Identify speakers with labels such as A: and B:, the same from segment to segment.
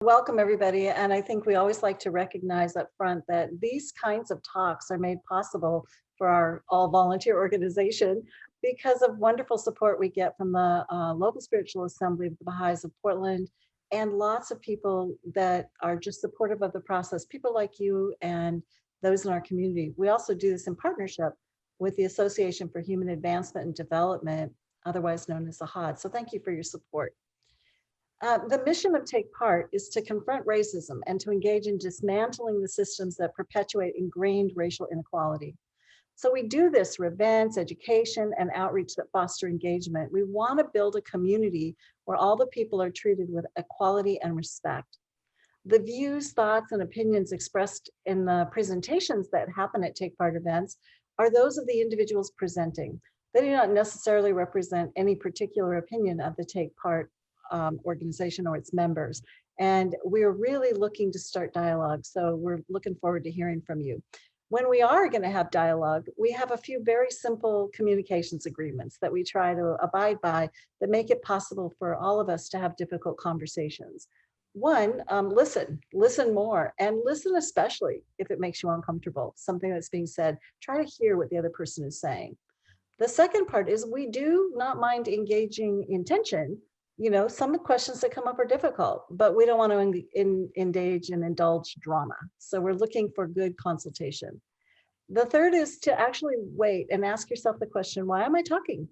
A: Welcome, everybody. And I think we always like to recognize up front that these kinds of talks are made possible for our all volunteer organization because of wonderful support we get from the local spiritual assembly of the Baha'is of Portland and lots of people that are just supportive of the process, people like you and those in our community. We also do this in partnership with the Association for Human Advancement and Development, otherwise known as AHAD. So thank you for your support. The mission of Take Part is to confront racism and to engage in dismantling the systems that perpetuate ingrained racial inequality. So we do this through events, education, and outreach that foster engagement. We want to build a community where all the people are treated with equality and respect. The views, thoughts, and opinions expressed in the presentations that happen at Take Part events are those of the individuals presenting. They do not necessarily represent any particular opinion of the Take Part organization or its members. And we're really looking to start dialogue. So we're looking forward to hearing from you. When we are going to have dialogue, we have a few very simple communications agreements that we try to abide by that make it possible for all of us to have difficult conversations. One, listen more, and listen especially if it makes you uncomfortable, something that's being said. Try to hear what the other person is saying. The second part is we do not mind engaging in tension. You know, some questions that come up are difficult, but we don't want to engage and indulge drama. So we're looking for good consultation. The third is to actually wait and ask yourself the question, why am I talking?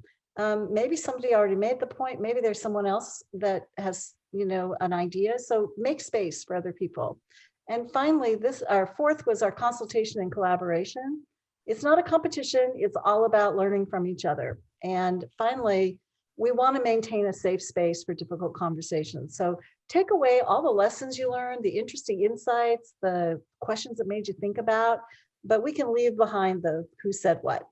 A: Maybe somebody already made the point. Maybe there's someone else that has, an idea. So make space for other people. And finally, our fourth was our consultation and collaboration. It's not a competition. It's all about learning from each other. And finally, we want to maintain a safe space for difficult conversations. So take away all the lessons you learned, the interesting insights, the questions that made you think about, but we can leave behind the who said what.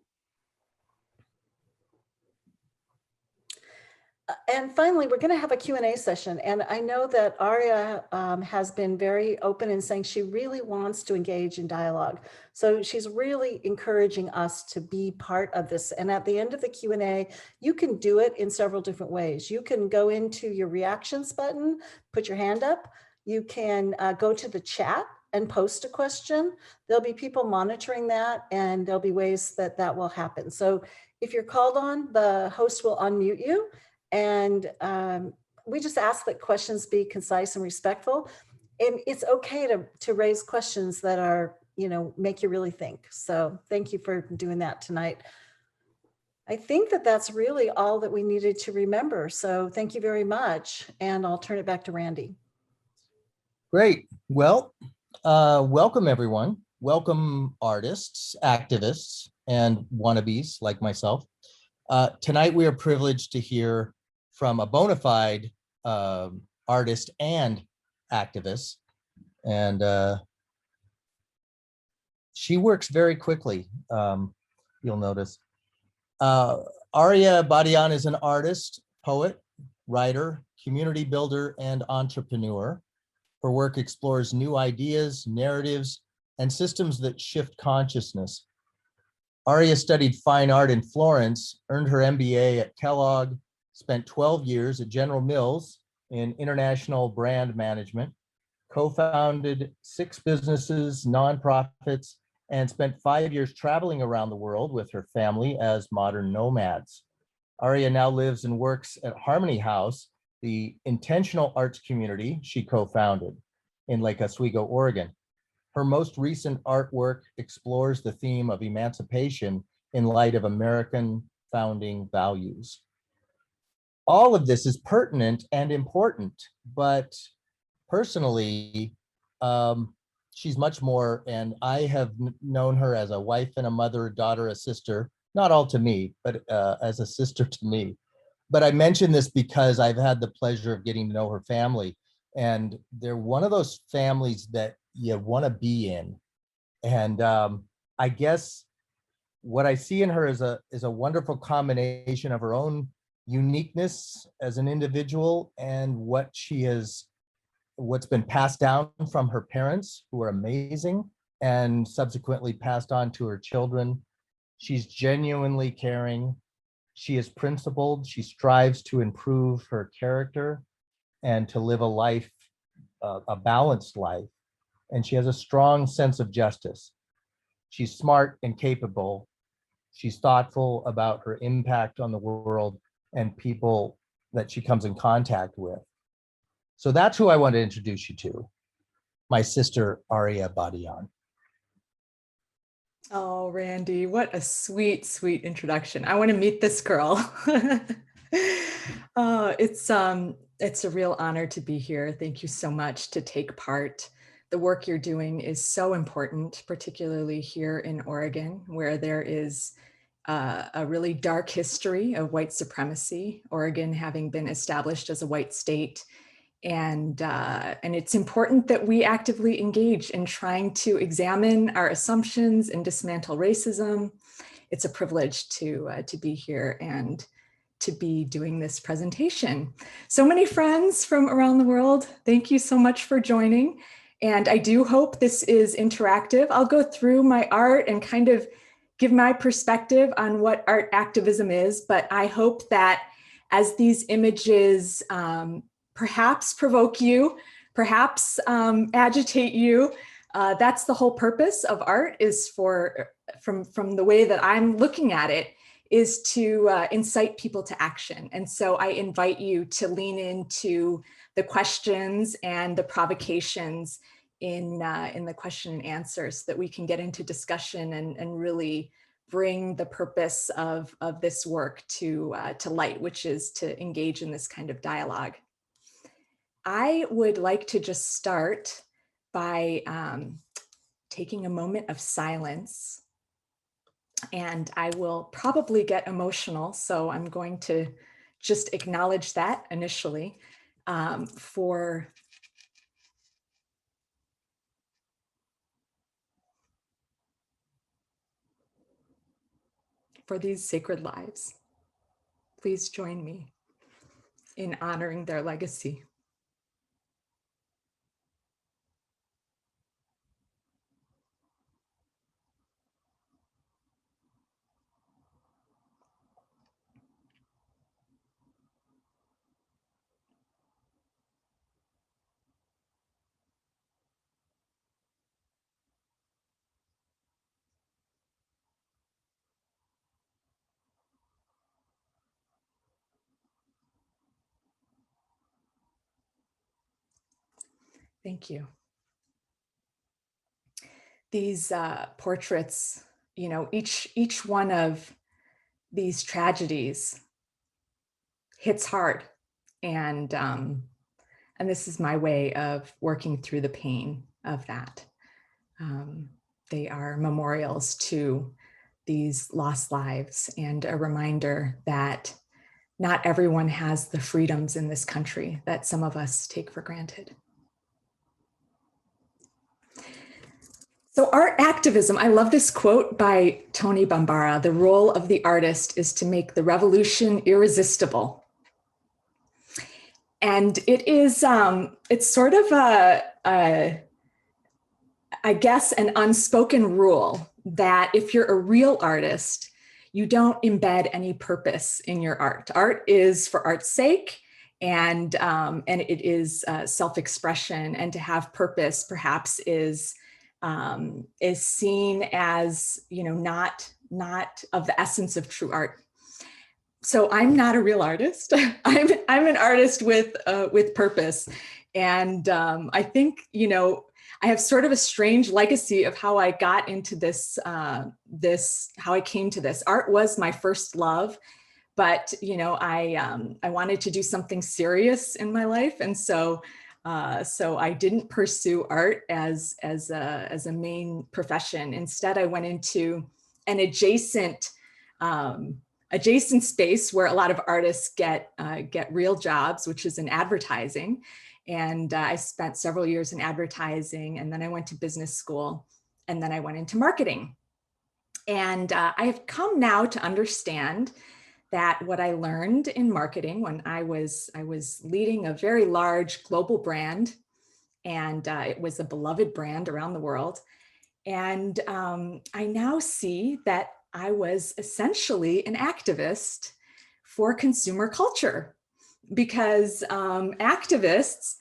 A: And finally, we're going to have a Q&A session. And I know that Aria has been very open in saying she really wants to engage in dialogue. So she's really encouraging us to be part of this. And at the end of the Q&A, you can do it in several different ways. You can go into your reactions button, put your hand up. You can go to the chat and post a question. There'll be people monitoring that, and there'll be ways that that will happen. So if you're called on, the host will unmute you. And we just ask that questions be concise and respectful. And it's okay to raise questions that are, make you really think. So thank you for doing that tonight. I think that that's really all that we needed to remember. So thank you very much. And I'll turn it back to Randy.
B: Great. Well, welcome everyone. Welcome artists, activists, and wannabes like myself. Tonight we are privileged to hear from a bona fide artist and activist. And she works very quickly, you'll notice. Arya Badiyan is an artist, poet, writer, community builder, and entrepreneur. Her work explores new ideas, narratives, and systems that shift consciousness. Aria studied fine art in Florence, earned her MBA at Kellogg, spent 12 years at General Mills in international brand management, co-founded 6 businesses, nonprofits, and spent 5 years traveling around the world with her family as modern nomads. Aria now lives and works at Harmony House, the intentional arts community she co-founded in Lake Oswego, Oregon. Her most recent artwork explores the theme of emancipation in light of American founding values. All of this is pertinent and important, but personally, she's much more, and I have known her as a wife and a mother, a daughter, a sister, not all to me, but as a sister to me. But I mention this because I've had the pleasure of getting to know her family, and they're one of those families that you want to be in. And I guess what I see in her is a wonderful combination of her own uniqueness as an individual and what's been passed down from her parents, who are amazing, and subsequently passed on to her children. She's genuinely caring. She is principled. She strives to improve her character and to live a life a balanced life, and she has a strong sense of justice. She's smart and capable. She's thoughtful about her impact on the world and people that she comes in contact with. So that's who I want to introduce you to, my sister, Arya Badiyan.
C: Oh, Randy, what a sweet, sweet introduction. I want to meet this girl. It's a real honor to be here. Thank you so much to take part. The work you're doing is so important, particularly here in Oregon, where there is a really dark history of white supremacy, Oregon having been established as a white state. And it's important that we actively engage in trying to examine our assumptions and dismantle racism. It's a privilege to be here and to be doing this presentation. So many friends from around the world, thank you so much for joining. And I do hope this is interactive. I'll go through my art and kind of give my perspective on what art activism is, but I hope that as these images perhaps provoke you, perhaps agitate you. That's the whole purpose of art, is from the way that I'm looking at it, is to incite people to action. And so I invite you to lean into the questions and the provocations in the question and answer, so that we can get into discussion and really bring the purpose of this work to light, which is to engage in this kind of dialogue. I would like to just start by taking a moment of silence, and I will probably get emotional, so I'm going to just acknowledge that initially for these sacred lives. Please join me in honoring their legacy. Thank you. These portraits, you know, each one of these tragedies hits hard, and this is my way of working through the pain of that. They are memorials to these lost lives and a reminder that not everyone has the freedoms in this country that some of us take for granted. So art activism, I love this quote by Tony Bambara: "The role of the artist is to make the revolution irresistible." And it is, it's sort of I guess, an unspoken rule that if you're a real artist, you don't embed any purpose in your art. Art is for art's sake, and it is self-expression, and to have purpose perhaps is seen as, you know, not of the essence of true art. So I'm not a real artist. I'm an artist with purpose, and I think, you know, I have sort of a strange legacy of how I got into this. How I came to this. Art was my first love, but you know, I wanted to do something serious in my life, and so I didn't pursue art as a main profession. Instead, I went into an adjacent space where a lot of artists get real jobs, which is in advertising. And I spent several years in advertising, and then I went to business school, and then I went into marketing. And I have come now to understand that what I learned in marketing when I was leading a very large global brand, and it was a beloved brand around the world. And I now see that I was essentially an activist for consumer culture, because activists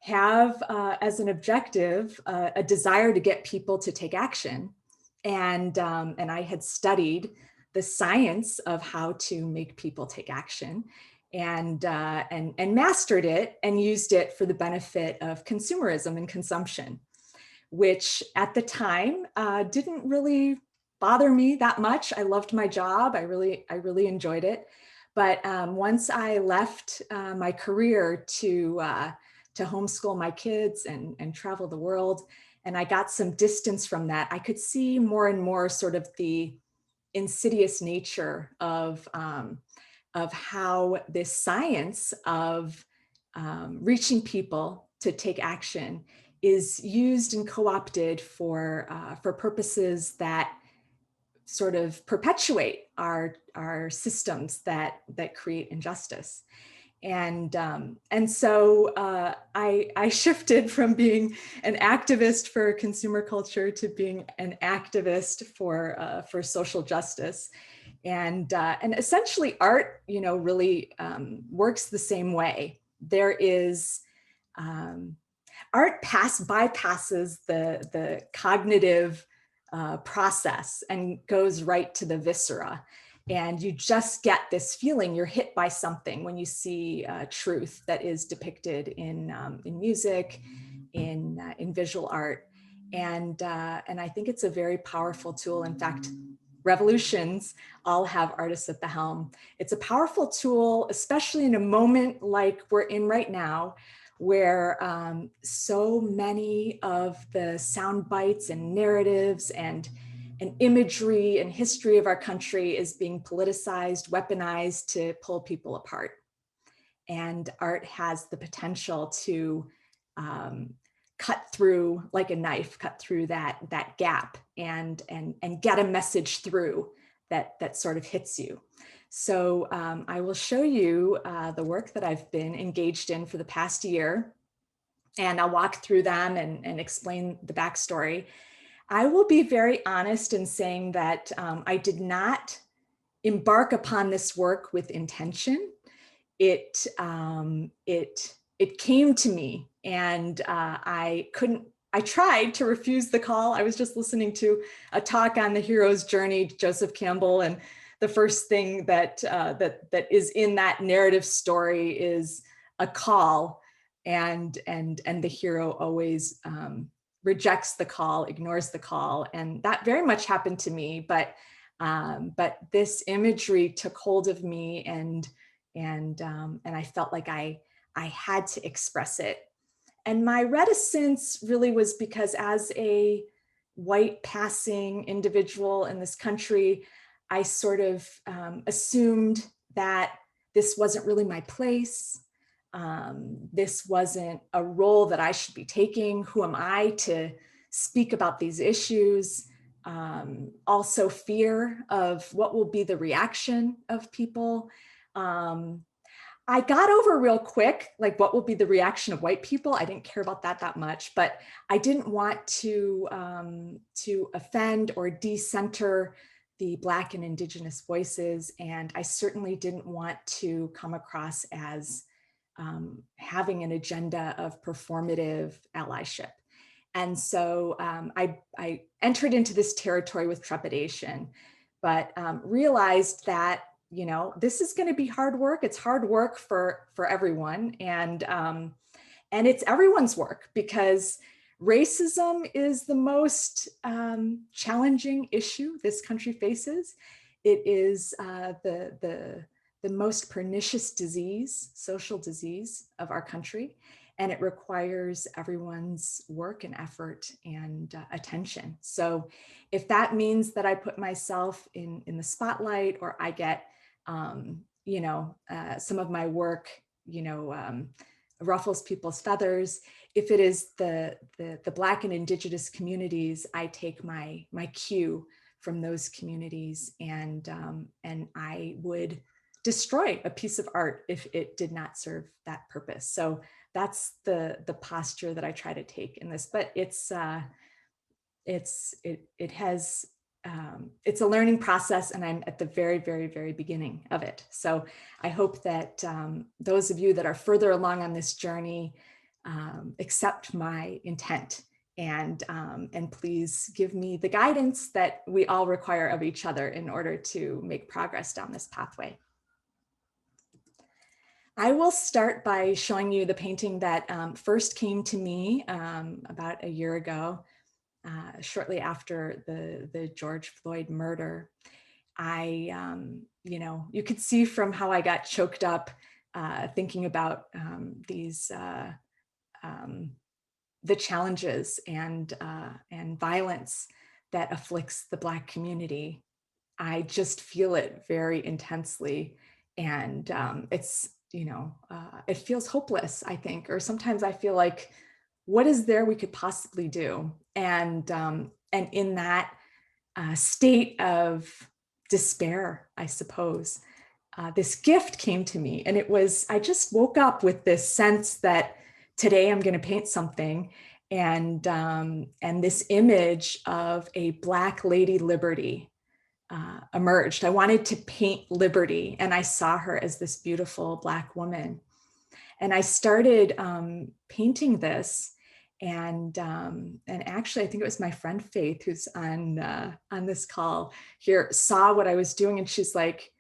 C: have as an objective a desire to get people to take action. And I had studied the science of how to make people take action, and mastered it and used it for the benefit of consumerism and consumption, which at the time didn't really bother me that much. I loved my job. I really enjoyed it. But once I left my career to homeschool my kids and travel the world, and I got some distance from that, I could see more and more sort of the insidious nature of how this science of reaching people to take action is used and co-opted for purposes that sort of perpetuate our systems that create injustice. And so I shifted from being an activist for consumer culture to being an activist for social justice. And essentially art, really works the same way. There is art bypasses the cognitive process and goes right to the viscera. And you just get this feeling, you're hit by something when you see truth that is depicted in music, in visual art. And I think it's a very powerful tool. In fact, revolutions all have artists at the helm. It's a powerful tool, especially in a moment like we're in right now, where so many of the sound bites and narratives and imagery and history of our country is being politicized, weaponized to pull people apart. And art has the potential to cut through like a knife, cut through that gap and get a message through that sort of hits you. So I will show you the work that I've been engaged in for the past year, and I'll walk through them and explain the backstory. I will be very honest in saying that I did not embark upon this work with intention. It came to me, and I tried to refuse the call. I was just listening to a talk on the hero's journey, Joseph Campbell, and the first thing that is in that narrative story is a call, and the hero always rejects the call, ignores the call, and that very much happened to me. But this imagery took hold of me, and I felt like I had to express it. And my reticence really was because, as a white passing individual in this country, I sort of assumed that this wasn't really my place. This wasn't a role that I should be taking. Who am I to speak about these issues? Also fear of what will be the reaction of people. I got over real quick, like what will be the reaction of white people. I didn't care about that much, but I didn't want to offend or decenter the Black and Indigenous voices. And I certainly didn't want to come across as having an agenda of performative allyship. And so I entered into this territory with trepidation, but realized that, this is going to be hard work. It's hard work for everyone. And it's everyone's work, because racism is the most challenging issue this country faces. It is the most pernicious disease, social disease of our country, and it requires everyone's work and effort and attention. So if that means that I put myself in the spotlight, or I get, some of my work, ruffles people's feathers, if it is the Black and Indigenous communities, I take my cue from those communities, and I would destroy a piece of art if it did not serve that purpose. So that's the posture that I try to take in this. But it's a learning process, and I'm at the very, very, very beginning of it. So I hope that those of you that are further along on this journey accept my intent and please give me the guidance that we all require of each other in order to make progress down this pathway. I will start by showing you the painting that first came to me about a year ago, shortly after the George Floyd murder. You could see from how I got choked up thinking about the challenges and violence that afflicts the Black community. I just feel it very intensely, and it feels hopeless, I think, or sometimes I feel like, what is there we could possibly do? And in that state of despair, I suppose, this gift came to me, and I just woke up with this sense that today I'm going to paint something, and this image of a Black Lady Liberty emerged. I wanted to paint liberty, and I saw her as this beautiful Black woman. And I started painting this, and actually, I think it was my friend Faith, who's on this call here, saw what I was doing, and she's like,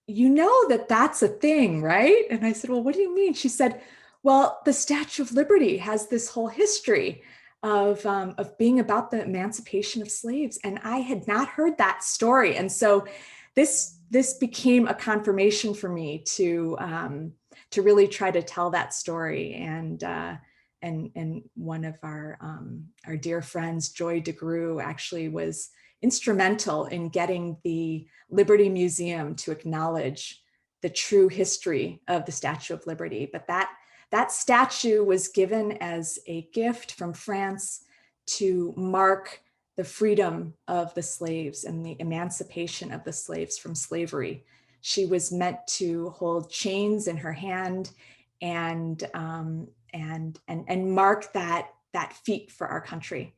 C: "You know that's a thing, right?" And I said, "Well, what do you mean?" She said, "Well, the Statue of Liberty has this whole history of being about the emancipation of slaves." And I had not heard that story. And so this became a confirmation for me to really try to tell that story. And one of our dear friends, Joy DeGrew, actually was instrumental in getting the Liberty Museum to acknowledge the true history of the Statue of Liberty. But that statue was given as a gift from France to mark the freedom of the slaves and the emancipation of the slaves from slavery. She was meant to hold chains in her hand and mark that feat for our country.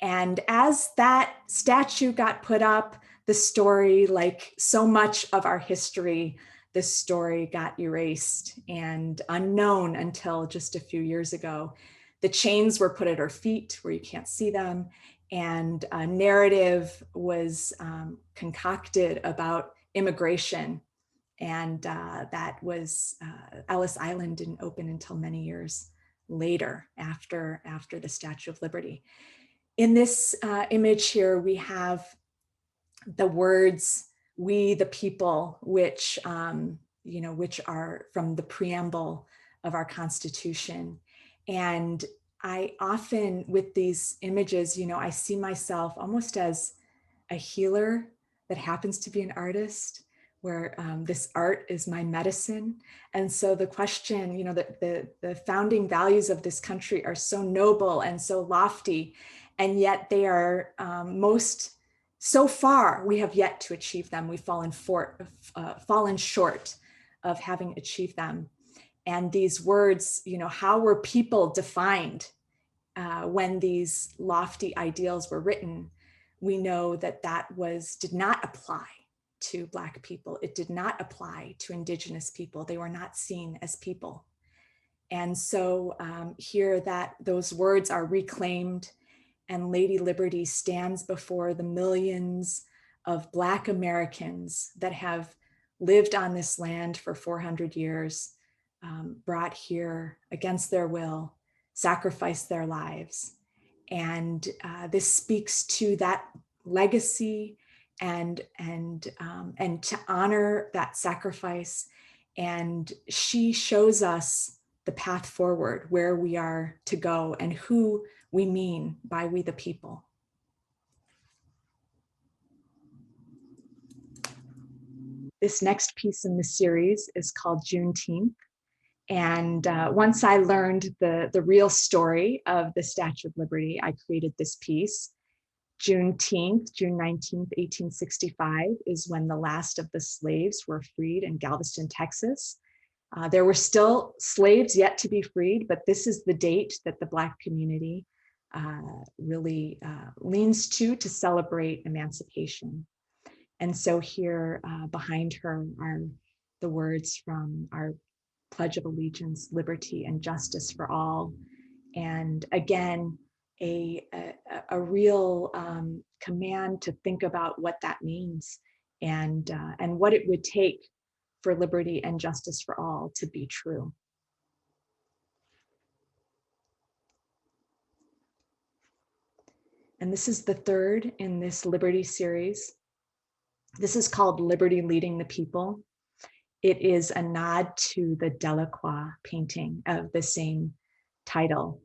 C: And as that statue got put up, the story, like so much of our history, the story got erased and unknown until just a few years ago. The chains were put at her feet where you can't see them, and a narrative was concocted about immigration. And that was Ellis Island didn't open until many years later after the Statue of Liberty. In this image here, we have the words, "We the people," which are from the preamble of our Constitution. And I often, with these images, I see myself almost as a healer that happens to be an artist, where this art is my medicine. And so the question, the founding values of this country are so noble and so lofty, and yet they are so far, we have yet to achieve them. We've fallen short of having achieved them. And these words, how were people defined when these lofty ideals were written? We know that did not apply to Black people. It did not apply to Indigenous people. They were not seen as people. And so here those words are reclaimed, and Lady Liberty stands before the millions of Black Americans that have lived on this land for 400 years, brought here against their will, sacrificed their lives. And this speaks to that legacy and to honor that sacrifice. And she shows us the path forward, where we are to go and who we mean by we the people. This next piece in the series is called Juneteenth. And once I learned the real story of the Statue of Liberty, I created this piece. Juneteenth, June 19th, 1865, is when the last of the slaves were freed in Galveston, Texas. There were still slaves yet to be freed, but this is the date that the Black community really leans to celebrate emancipation. And so here behind her are the words from our Pledge of Allegiance, liberty and justice for all. And again, a real command to think about what that means and what it would take for liberty and justice for all to be true. And this is the third in this Liberty series. This is called Liberty Leading the People. It is a nod to the Delacroix painting of the same title.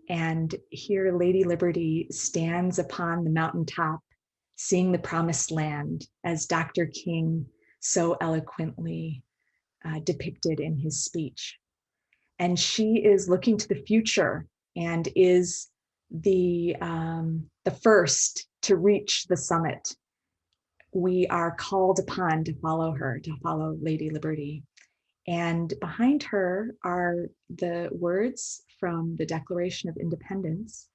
C: And here Lady Liberty stands upon the mountaintop, seeing the promised land, as Dr. King so eloquently depicted in his speech. And she is looking to the future and is the first to reach the summit. We are called upon to follow her, to follow Lady Liberty. And behind her are the words from the Declaration of Independence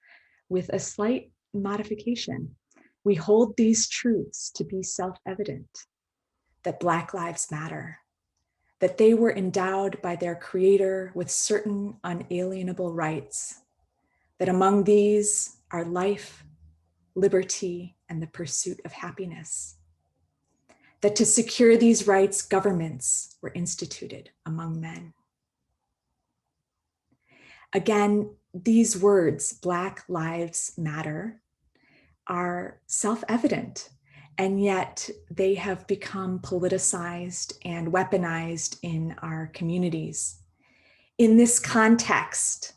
C: with a slight modification. We hold these truths to be self-evident, that Black lives matter, that they were endowed by their Creator with certain unalienable rights, that among these are life, liberty, and the pursuit of happiness. That to secure these rights, governments were instituted among men. Again, these words, Black Lives Matter, are self-evident, and yet they have become politicized and weaponized in our communities. In this context,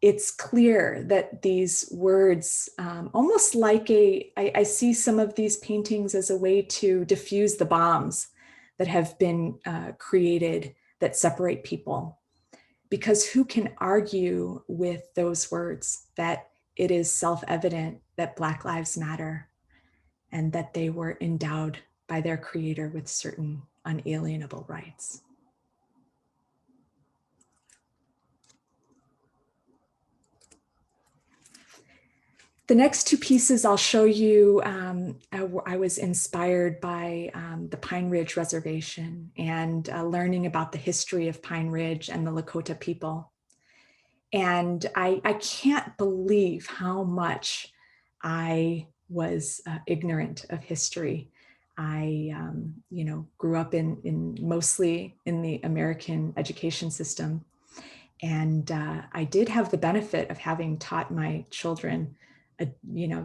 C: it's clear that these words, almost like I see some of these paintings as a way to diffuse the bombs that have been created that separate people. Because who can argue with those words that it is self-evident that Black lives matter and that they were endowed by their Creator with certain unalienable rights? The next two pieces I'll show you, I was inspired by the Pine Ridge Reservation and learning about the history of Pine Ridge and the Lakota people. And I can't believe how much I was ignorant of history. I grew up in mostly in the American education system. And I did have the benefit of having taught my children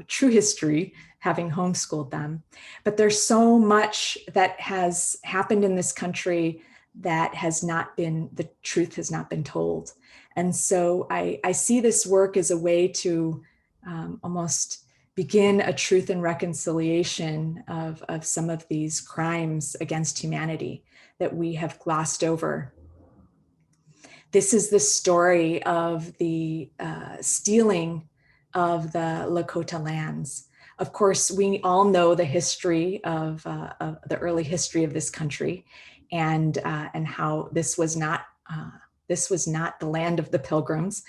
C: true history, having homeschooled them. But there's so much that has happened in this country that the truth has not been told. And so I see this work as a way to almost begin a truth and reconciliation of some of these crimes against humanity that we have glossed over. This is the story of the stealing of the Lakota lands. Of course, we all know the history of the early history of this country, and how this was not the land of the Pilgrims.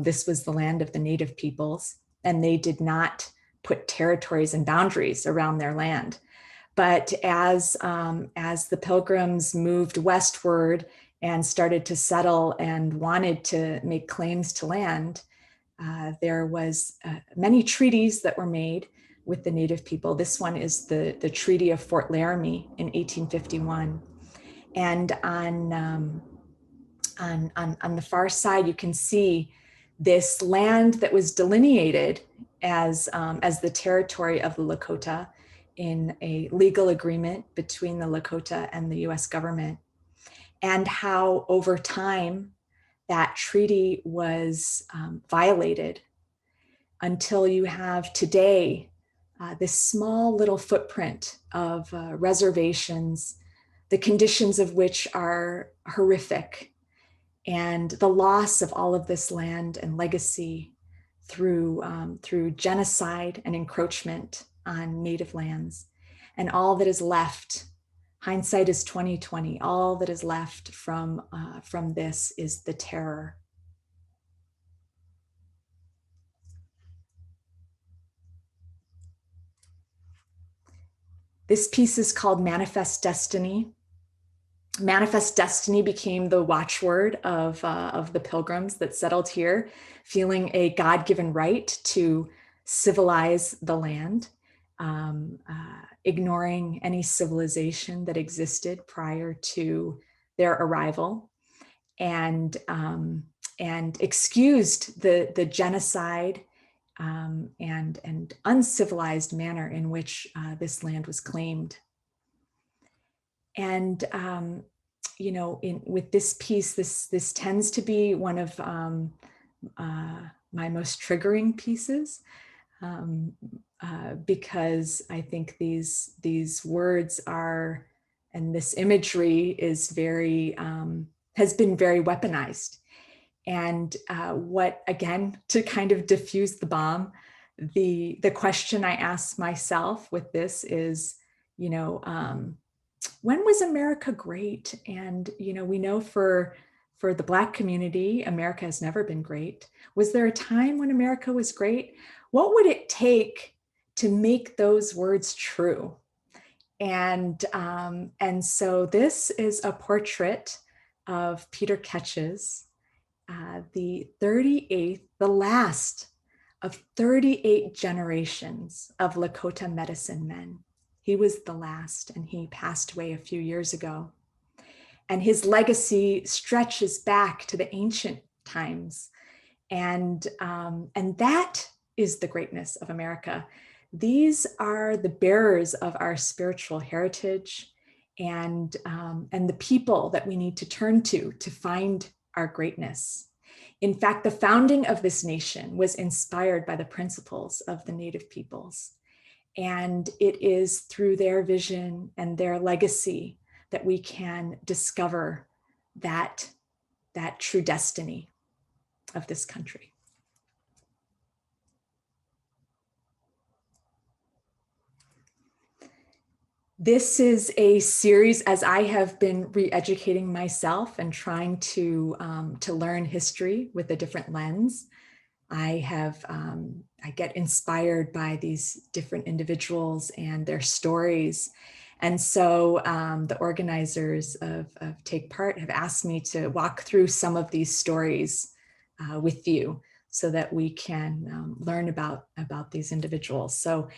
C: This was the land of the Native peoples, and they did not put territories and boundaries around their land. But as the Pilgrims moved westward and started to settle and wanted to make claims to land, there was many treaties that were made with the Native people. This one is the Treaty of Fort Laramie in 1851. And on the far side, you can see this land that was delineated as the territory of the Lakota in a legal agreement between the Lakota and the US government, and how over time that treaty was violated until you have today this small little footprint of reservations, the conditions of which are horrific, and the loss of all of this land and legacy through genocide and encroachment on Native lands. And all that is left, hindsight is 20/20, all that is left from this is the terror. This piece is called Manifest Destiny. Manifest destiny became the watchword of the pilgrims that settled here, feeling a God-given right to civilize the land, ignoring any civilization that existed prior to their arrival, and excused the genocide and uncivilized manner in which this land was claimed. And you know, with this piece, this tends to be one of my most triggering pieces, because I think these words are, and this imagery is very has been very weaponized. And what, again, to kind of diffuse the bomb, the question I ask myself with this is, you know, when was America great? And, you know, we know for the Black community, America has never been great. Was there a time when America was great? What would it take to make those words true? And so this is a portrait of Peter Ketches, the 38th, the last of 38 generations of Lakota medicine men. He was the last, and he passed away a few years ago. And his legacy stretches back to the ancient times. And that is the greatness of America. These are the bearers of our spiritual heritage and the people that we need to turn to find our greatness. In fact, the founding of this nation was inspired by the principles of the Native peoples. And it is through their vision and their legacy that we can discover that true destiny of this country. This is a series, as I have been re-educating myself and trying to learn history with a different lens. I get inspired by these different individuals and their stories. And so the organizers of Take Part have asked me to walk through some of these stories with you so that we can learn about these individuals. So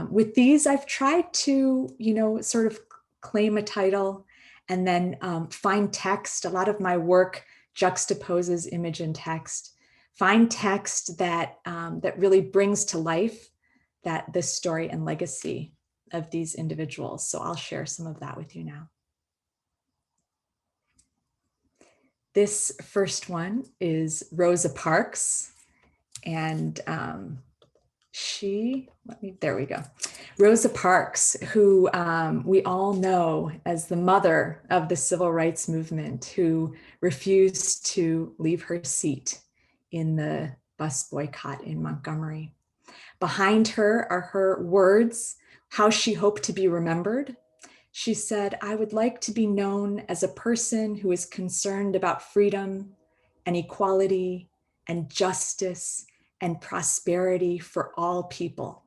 C: with these, I've tried to, you know, sort of claim a title and then find text. A lot of my work juxtaposes image and text. Find text that really brings to life the story and legacy of these individuals. So I'll share some of that with you now. This first one is Rosa Parks, and there we go. Rosa Parks, who we all know as the mother of the civil rights movement, who refused to leave her seat in the bus boycott in Montgomery. Behind her are her words, how she hoped to be remembered. She said, "I would like to be known as a person who is concerned about freedom and equality and justice and prosperity for all people."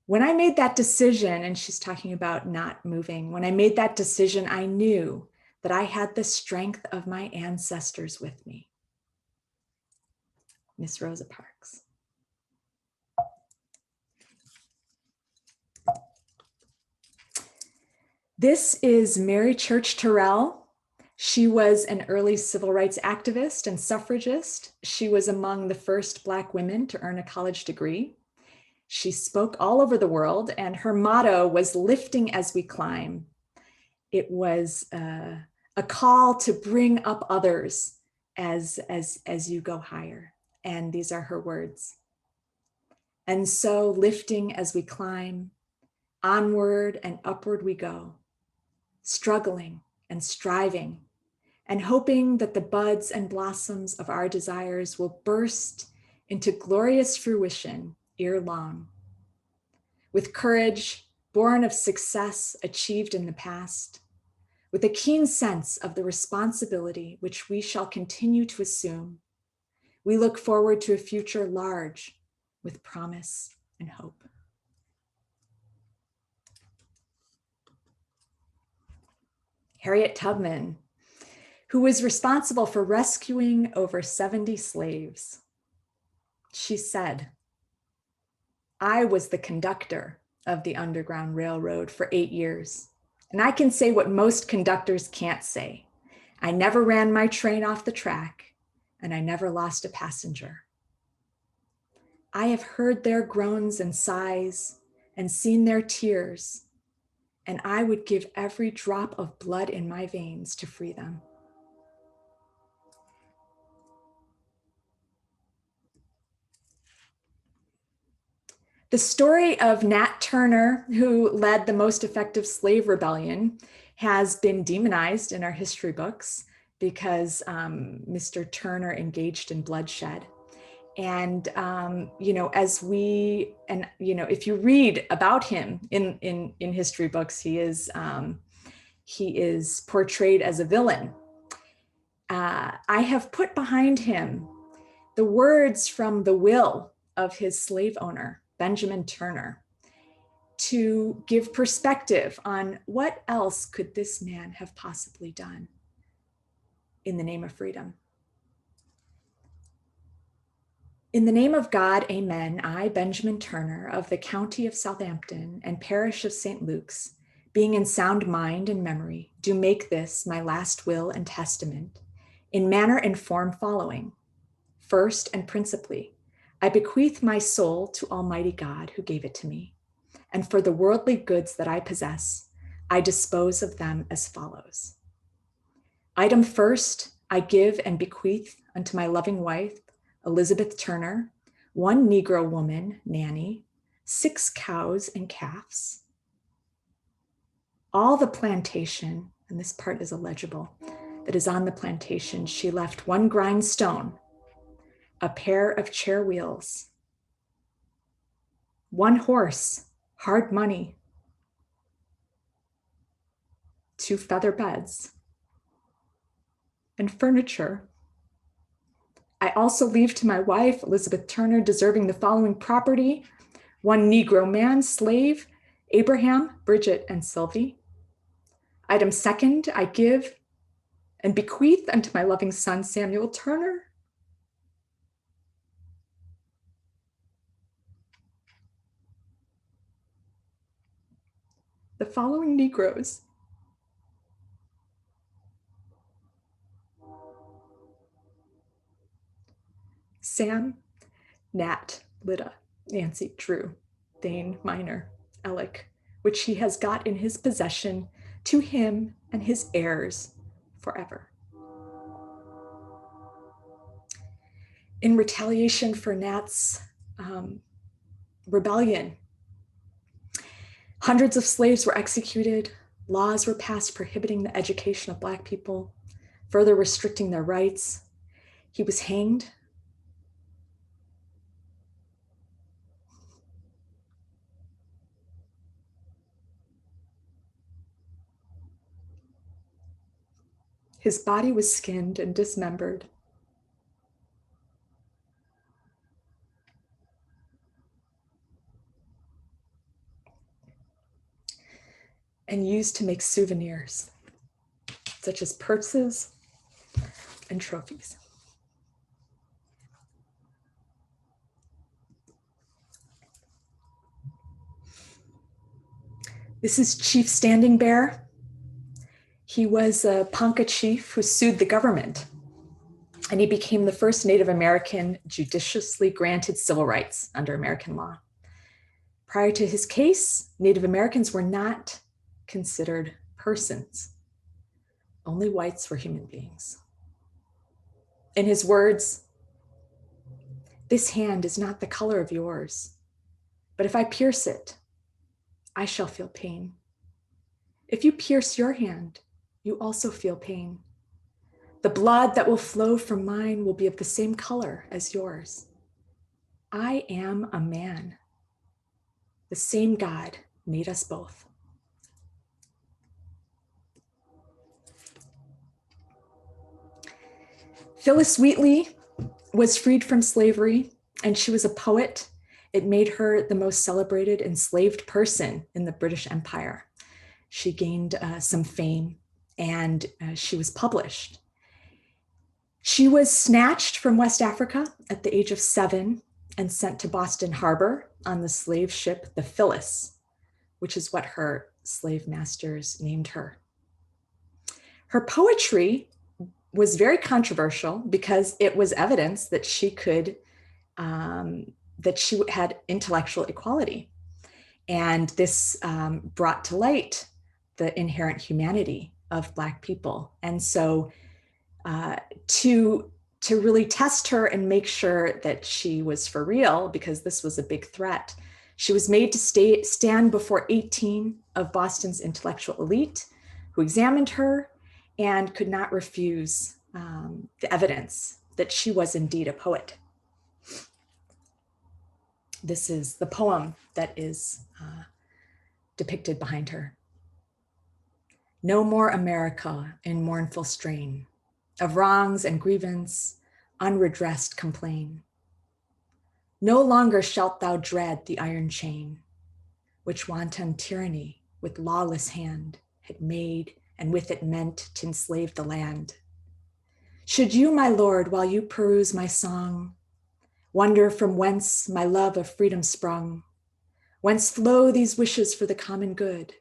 C: When I made that decision, and she's talking about not moving, when I made that decision, I knew that I had the strength of my ancestors with me. Miss Rosa Parks. This is Mary Church Tyrell. She was an early civil rights activist and suffragist. She was among the first Black women to earn a college degree. She spoke all over the world, and her motto was "lifting as we climb." It was a call to bring up others as you go higher. And these are her words. And so, lifting as we climb, onward and upward we go, struggling and striving, and hoping that the buds and blossoms of our desires will burst into glorious fruition ere long. With courage born of success achieved in the past, with a keen sense of the responsibility which we shall continue to assume, we look forward to a future large with promise and hope. Harriet Tubman, who was responsible for rescuing over 70 slaves. She said, "I was the conductor of the Underground Railroad for 8 years, and I can say what most conductors can't say. I never ran my train off the track, and I never lost a passenger. I have heard their groans and sighs and seen their tears, and I would give every drop of blood in my veins to free them." The story of Nat Turner, who led the most effective slave rebellion, has been demonized in our history books because Mr. Turner engaged in bloodshed. And, if you read about him in history books, he is portrayed as a villain. I have put behind him the words from the will of his slave owner, Benjamin Turner, to give perspective on what else could this man have possibly done in the name of freedom. "In the name of God, amen, I, Benjamin Turner, of the county of Southampton and parish of St. Luke's, being in sound mind and memory, do make this my last will and testament, in manner and form following. First and principally, I bequeath my soul to Almighty God who gave it to me, and for the worldly goods that I possess, I dispose of them as follows. Item first, I give and bequeath unto my loving wife, Elizabeth Turner, 1 Negro woman, Nanny, 6 cows and calves. All the plantation," and this part is illegible, "that is on the plantation, she left 1 grindstone, a pair of chair wheels, 1 horse, hard money, 2 feather beds, and furniture. I also leave to my wife, Elizabeth Turner, deserving the following property: 1 Negro man, slave, Abraham, Bridget, and Sylvie. Item second, I give and bequeath unto my loving son, Samuel Turner, the following Negroes: Sam, Nat, Lyda, Nancy, Drew, Dane, Minor, Alec, which he has got in his possession, to him and his heirs forever." In retaliation for Nat's rebellion, hundreds of slaves were executed. Laws were passed prohibiting the education of Black people, further restricting their rights. He was hanged. His body was skinned and dismembered. And used to make souvenirs, such as purses and trophies. This is Chief Standing Bear. He was a Ponca chief who sued the government, and he became the first Native American judiciously granted civil rights under American law. Prior to his case, Native Americans were not considered persons. Only whites were human beings. In his words, "This hand is not the color of yours, but if I pierce it, I shall feel pain. If you pierce your hand, you also feel pain. The blood that will flow from mine will be of the same color as yours. I am a man. The same God made us both." Phyllis Wheatley was freed from slavery, and she was a poet. It made her the most celebrated enslaved person in the British Empire. She gained some fame and she was published. She was snatched from West Africa at the age of 7 and sent to Boston Harbor on the slave ship, the Phyllis, which is what her slave masters named her. Her poetry was very controversial because it was evidence that she could, that she had intellectual equality. And this brought to light the inherent humanity of Black people. And so to really test her and make sure that she was for real, because this was a big threat, she was made to stand before 18 of Boston's intellectual elite, who examined her and could not refuse the evidence that she was indeed a poet. This is the poem that is depicted behind her. No more America in mournful strain, of wrongs and grievance, unredressed complain. No longer shalt thou dread the iron chain, which wanton tyranny with lawless hand had made and with it meant to enslave the land. Should you, my lord, while you peruse my song, wonder from whence my love of freedom sprung, whence flow these wishes for the common good,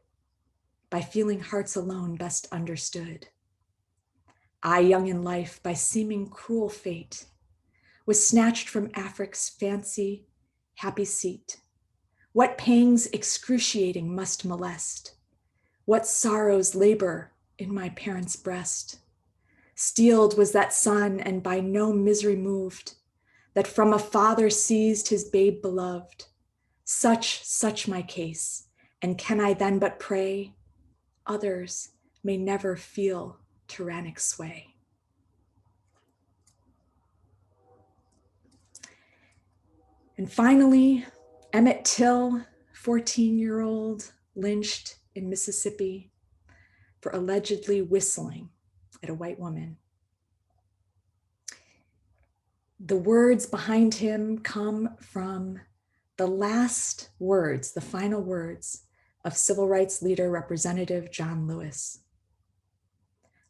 C: by feeling hearts alone best understood. I, young in life, by seeming cruel fate, was snatched from Afric's fancy, happy seat. What pangs excruciating must molest, what sorrows labor in my parents' breast. Steeled was that son, and by no misery moved, that from a father seized his babe beloved. Such my case, and can I then but pray others may never feel tyrannic sway. And finally, Emmett Till, 14-year-old, lynched in Mississippi for allegedly whistling at a white woman. The words behind him come from the last words, the final words of civil rights leader Representative John Lewis.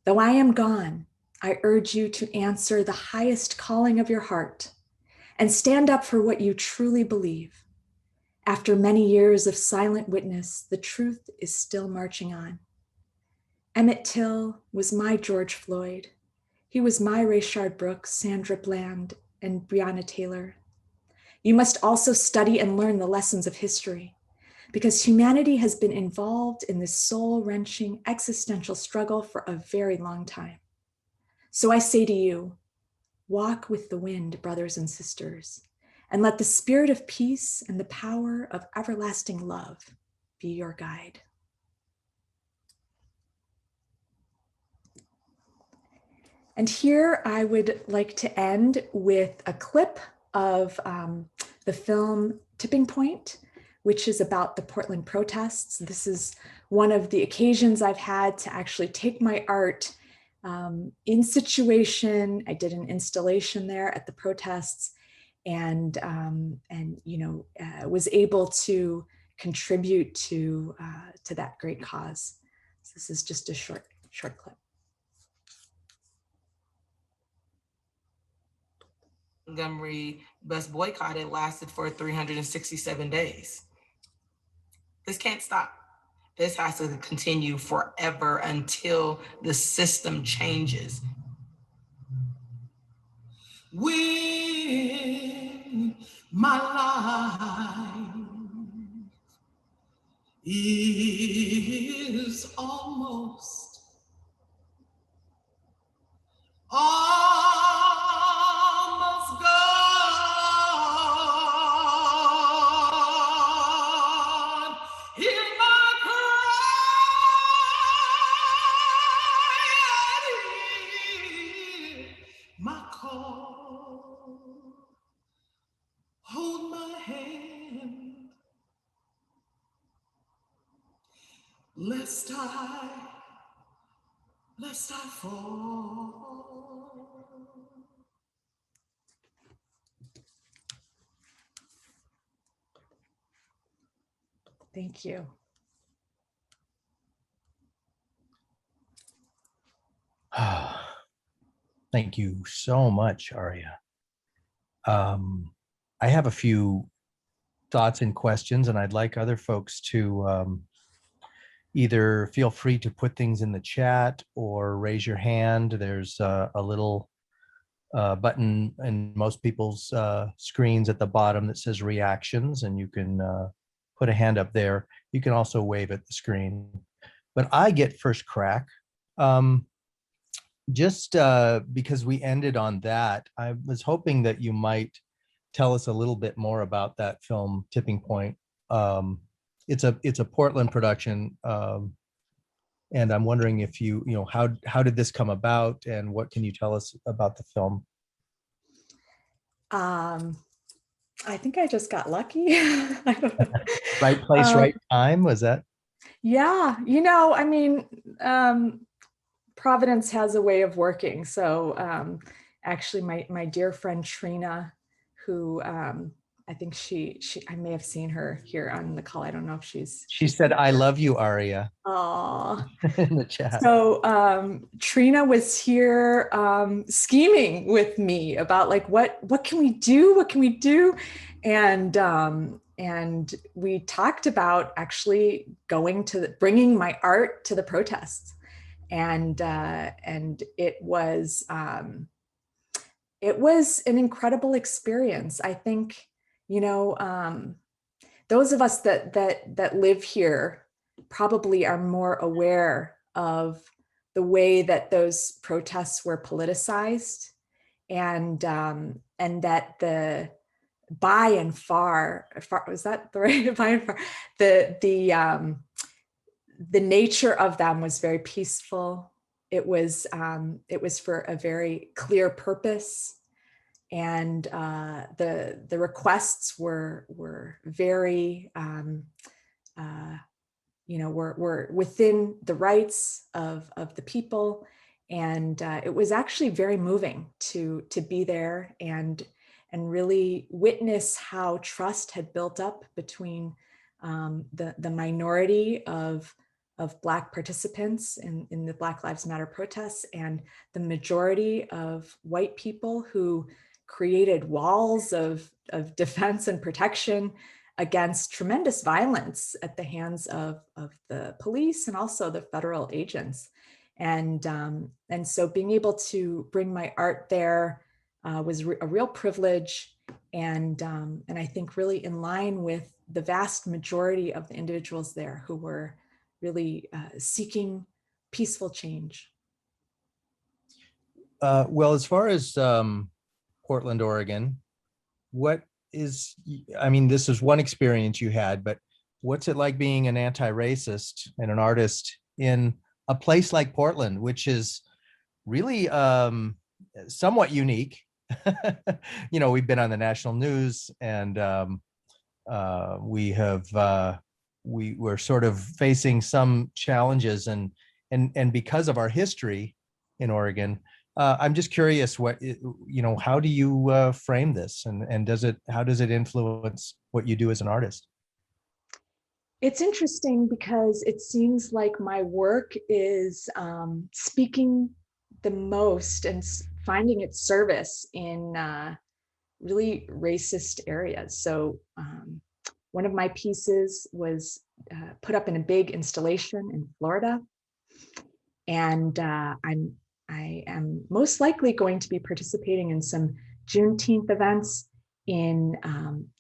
C: Though I am gone, I urge you to answer the highest calling of your heart and stand up for what you truly believe. After many years of silent witness, the truth is still marching on. Emmett Till was my George Floyd. He was my Rayshard Brooks, Sandra Bland, and Breonna Taylor. You must also study and learn the lessons of history, because humanity has been involved in this soul-wrenching existential struggle for a very long time. So I say to you, walk with the wind, brothers and sisters, and let the spirit of peace and the power of everlasting love be your guide. And here I would like to end with a clip of the film Tipping Point, which is about the Portland protests. This is one of the occasions I've had to actually take my art in situation. I did an installation there at the protests, and was able to contribute to that great cause. So this is just a short clip.
D: Montgomery bus boycott, it lasted for 367 days. This can't stop. This has to continue forever until the system changes. When my life is almost gone, hear my cry, hear my call, hold my hand, lest I fall.
C: Thank you.
B: Thank you so much, Aria. I have a few thoughts and questions, and I'd like other folks to either feel free to put things in the chat or raise your hand. There's a little button in most people's screens at the bottom that says reactions, and you can put a hand up there. You can also wave at the screen, but I get first crack. Just because we ended on that, I was hoping that you might tell us a little bit more about that film, Tipping Point. It's a Portland production, and I'm wondering if how did this come about, and what can you tell us about the film?
C: I think I just got lucky. I don't know.
B: Right place, right time, was that?
C: Yeah, I mean, Providence has a way of working. So actually my dear friend Trina, who I think I may have seen her here on the call. I don't know if
B: She said, "I love you, Aria."
C: Oh,
B: in the chat.
C: So Trina was here scheming with me about like, what can we do? What can we do? And we talked about actually bringing my art to the protests. And it was an incredible experience. I think, those of us that live here probably are more aware of the way that those protests were politicized, and that by and far, was that the right? By and far, the nature of them was very peaceful. It was for a very clear purpose, and the requests were very were within the rights of the people, and it was actually very moving to be there and really witness how trust had built up between the minority of Black participants in the Black Lives Matter protests and the majority of white people who created walls of defense and protection against tremendous violence at the hands of the police and also the federal agents. And so being able to bring my art there was a real privilege, and I think really in line with the vast majority of the individuals there who were really seeking peaceful change.
B: Well, as far as Portland, Oregon, this is one experience you had, but what's it like being an anti-racist and an artist in a place like Portland, which is really somewhat unique? We've been on the national news, and we're sort of facing some challenges, and because of our history in Oregon, I'm just curious, how do you frame this, and how does it influence what you do as an artist?
C: It's interesting because it seems like my work is speaking the most and finding its service in really racist areas. So one of my pieces was put up in a big installation in Florida, and I am most likely going to be participating in some Juneteenth events in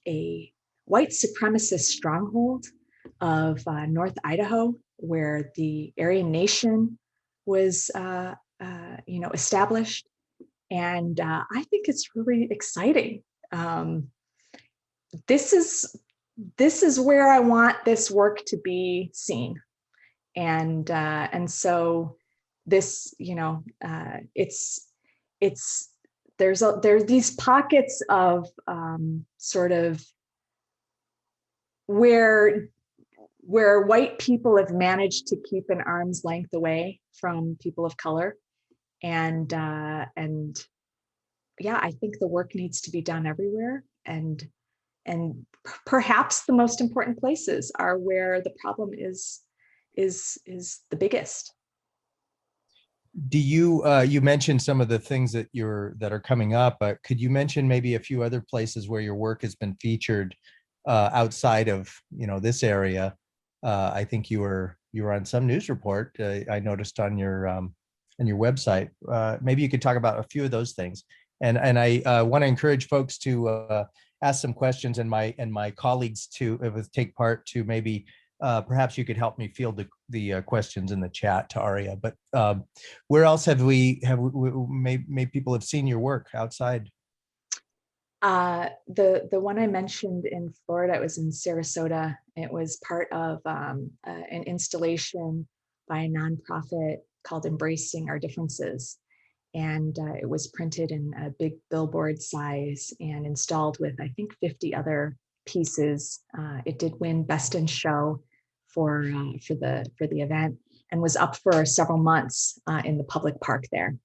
C: a white supremacist stronghold of North Idaho, where the Aryan Nation was established. And I think it's really exciting. This is where I want this work to be seen. And so this, there's these pockets of sort of where white people have managed to keep an arm's length away from people of color, and yeah, I think the work needs to be done everywhere, and perhaps the most important places are where the problem is the biggest.
B: Do you, you mentioned some of the things that that are coming up, but could you mention maybe a few other places where your work has been featured outside of, this area? I think you were on some news report, I noticed on your website. Maybe you could talk about a few of those things. And I want to encourage folks to ask some questions, and my colleagues to take part, to maybe perhaps you could help me field the questions in the chat to Aria. But where else have we maybe people have seen your work outside?
C: The one I mentioned in Florida, it was in Sarasota. It was part of an installation by a nonprofit called Embracing Our Differences. And it was printed in a big billboard size and installed with, I think, 50 other pieces. It did win Best in Show for the event, and was up for several months in the public park there.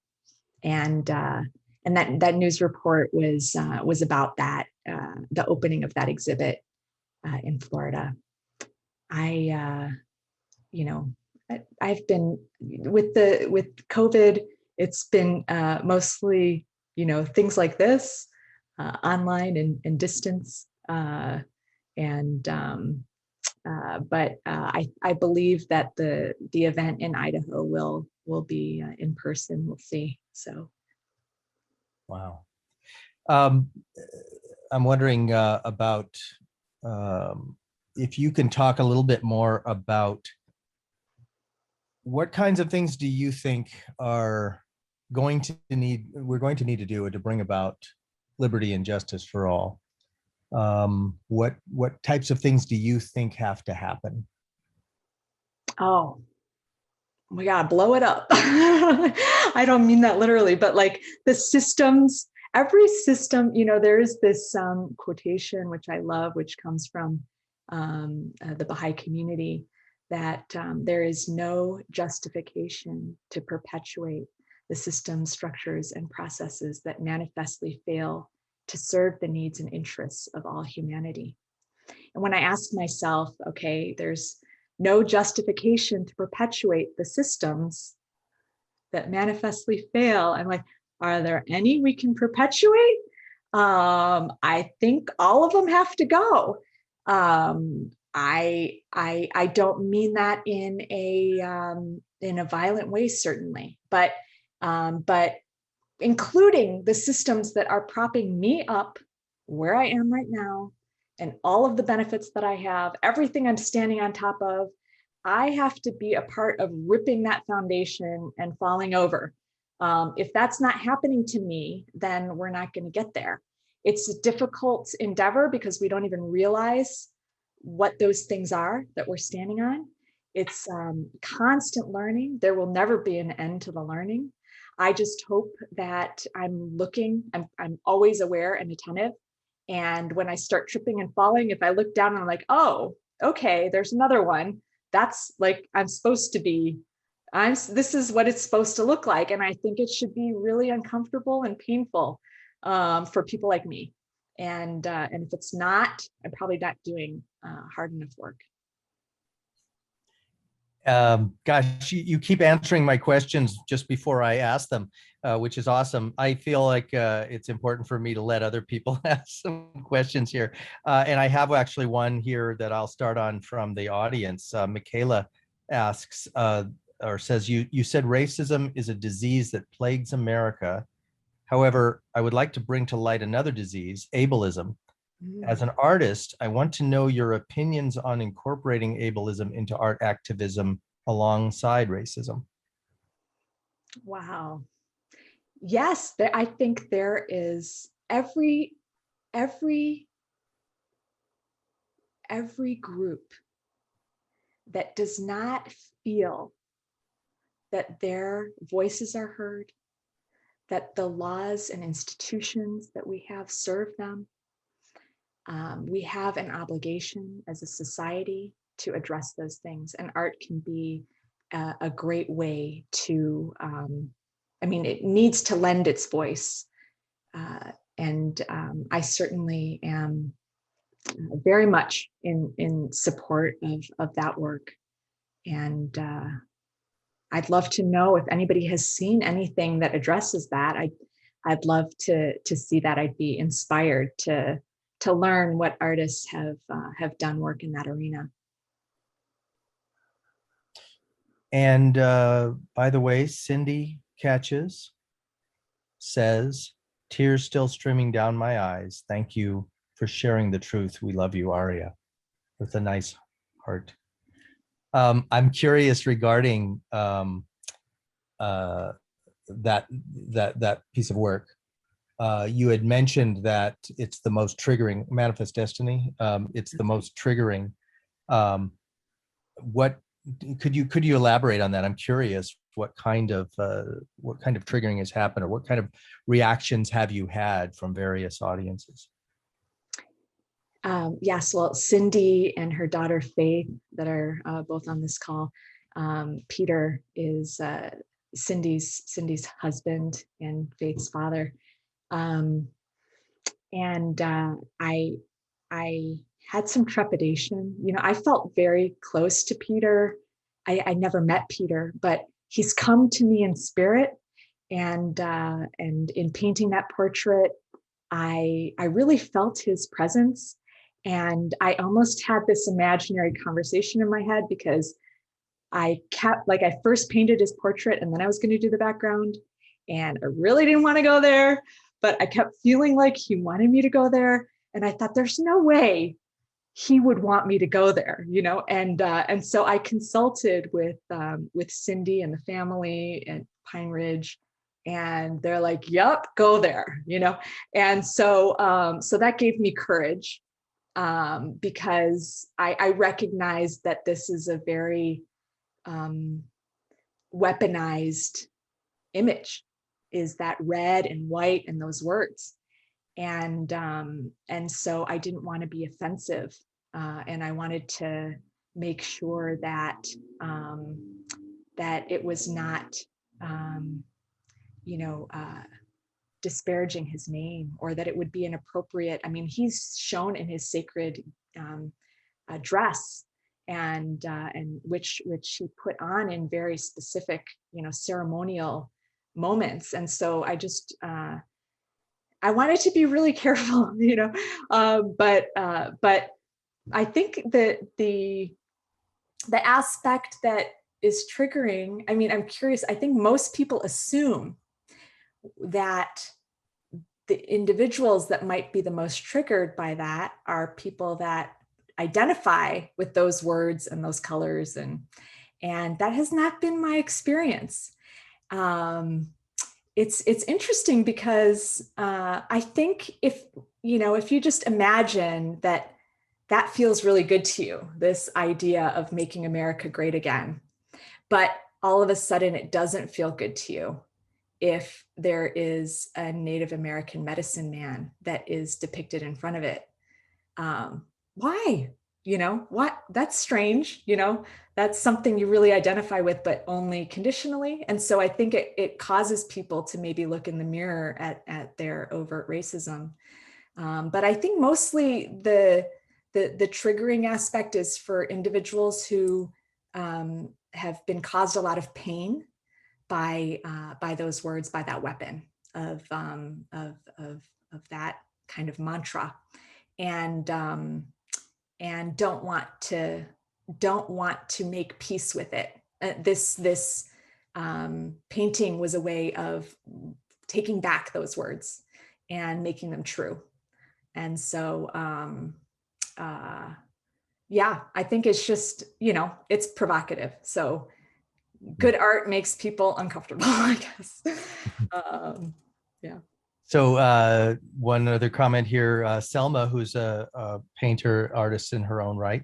C: And that news report was about that, the opening of that exhibit in Florida. I've been with COVID. It's been mostly, things like this, online and distance. But I believe that the event in Idaho will be in person. We'll see. So.
B: Wow. I'm wondering about if you can talk a little bit more about what kinds of things do you think we're going to need to do to bring about liberty and justice for all? What types of things do you think have to happen?
C: Oh, we gotta blow it up. I don't mean that literally, but like the systems, every system, there is this quotation, which I love, which comes from the Baha'i community, that there is no justification to perpetuate the systems, structures, and processes that manifestly fail to serve the needs and interests of all humanity. And when I ask myself, okay, there's no justification to perpetuate the systems that manifestly fail, I'm like, are there any we can perpetuate? I think all of them have to go. I don't mean that in a violent way, certainly, but including the systems that are propping me up where I am right now, and all of the benefits that I have, everything I'm standing on top of, I have to be a part of ripping that foundation and falling over. If that's not happening to me, then we're not going to get there. It's a difficult endeavor because we don't even realize what those things are that we're standing on. It's constant learning. There will never be an end to the learning. I just hope that I'm always aware and attentive. And when I start tripping and falling, if I look down and I'm like, oh, okay, there's another one. That's like, I'm supposed to be, this is what it's supposed to look like. And I think it should be really uncomfortable and painful for people like me. And if it's not, I'm probably not doing hard enough work.
B: Gosh, you keep answering my questions just before I ask them, which is awesome. I feel like it's important for me to let other people ask some questions here. And I have actually one here that I'll start on from the audience. Michaela asks, or says, you said racism is a disease that plagues America. However, I would like to bring to light another disease, ableism. As an artist, I want to know your opinions on incorporating ableism into art activism alongside racism.
C: Wow. Yes, I think there is every group that does not feel that their voices are heard, that the laws and institutions that we have serve them. We have an obligation as a society to address those things, and art can be a great way to, it needs to lend its voice. And I certainly am very much in support of that work. And I'd love to know if anybody has seen anything that addresses that. I'd love to see that. I'd be inspired to learn what artists have done work in that arena.
B: And by the way, Cindy Catches says, tears still streaming down my eyes. Thank you for sharing the truth. We love you, Aria, with a nice heart. I'm curious regarding that piece of work. You had mentioned that it's the most triggering, Manifest Destiny. It's the most triggering. What could you elaborate on that? I'm curious what kind of triggering has happened, or what kind of reactions have you had from various audiences?
C: Yes, well, Cindy and her daughter Faith, that are both on this call. Peter is Cindy's husband and Faith's father. And I had some trepidation. You know, I felt very close to Peter. I never met Peter, but he's come to me in spirit. And in painting that portrait, I really felt his presence. And I almost had this imaginary conversation in my head, because I first painted his portrait and then I was going to do the background, and I really didn't want to go there, but I kept feeling like he wanted me to go there. And I thought, there's no way he would want me to go there, you know? And so I consulted with Cindy and the family and Pine Ridge, and they're like, yep, go there, you know? And so that gave me courage, because I recognized that this is a very weaponized image, is that red and white and those words. And so I didn't want to be offensive, and I wanted to make sure that that it was not disparaging his name, or that it would be inappropriate. I mean, he's shown in his sacred dress, and which he put on in very specific, ceremonial moments. And so I just I wanted to be really careful, but I think that the aspect that is triggering, I mean, I'm curious, I think most people assume that the individuals that might be the most triggered by that are people that identify with those words and those colors, and that has not been my experience. It's interesting, because I think if you just imagine that feels really good to you, this idea of making America great again, but all of a sudden it doesn't feel good to you if there is a Native American medicine man that is depicted in front of it. Why? What? That's strange. That's something you really identify with, but only conditionally. And so I think it causes people to maybe look in the mirror at their overt racism. But I think mostly the triggering aspect is for individuals who have been caused a lot of pain by those words, by that weapon of that kind of mantra, and don't want to make peace with it. This painting was a way of taking back those words and making them true. And so yeah, I think it's just, it's provocative. So good art makes people uncomfortable, I guess. Yeah.
B: So one other comment here, Selma, who's a painter, artist in her own right.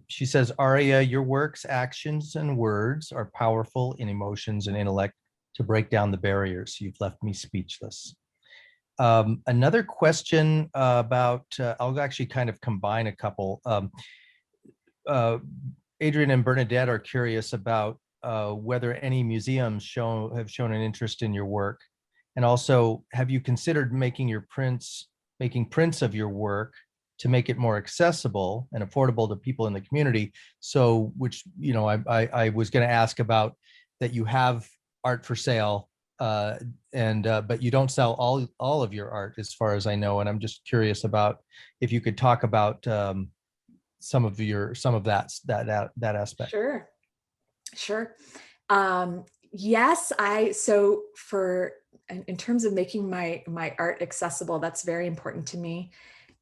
B: She says, Aria, your works, actions, and words are powerful in emotions and intellect to break down the barriers. You've left me speechless. Another question about, I'll actually kind of combine a couple. Adrian and Bernadette are curious about whether any museums have shown an interest in your work. And also, have you considered making prints of your work to make it more accessible and affordable to people in the community? So, which, I was going to ask about that you have art for sale, but you don't sell all of your art, as far as I know. And I'm just curious about if you could talk about some of that aspect.
C: Sure, sure. Yes, so in terms of making my art accessible, that's very important to me.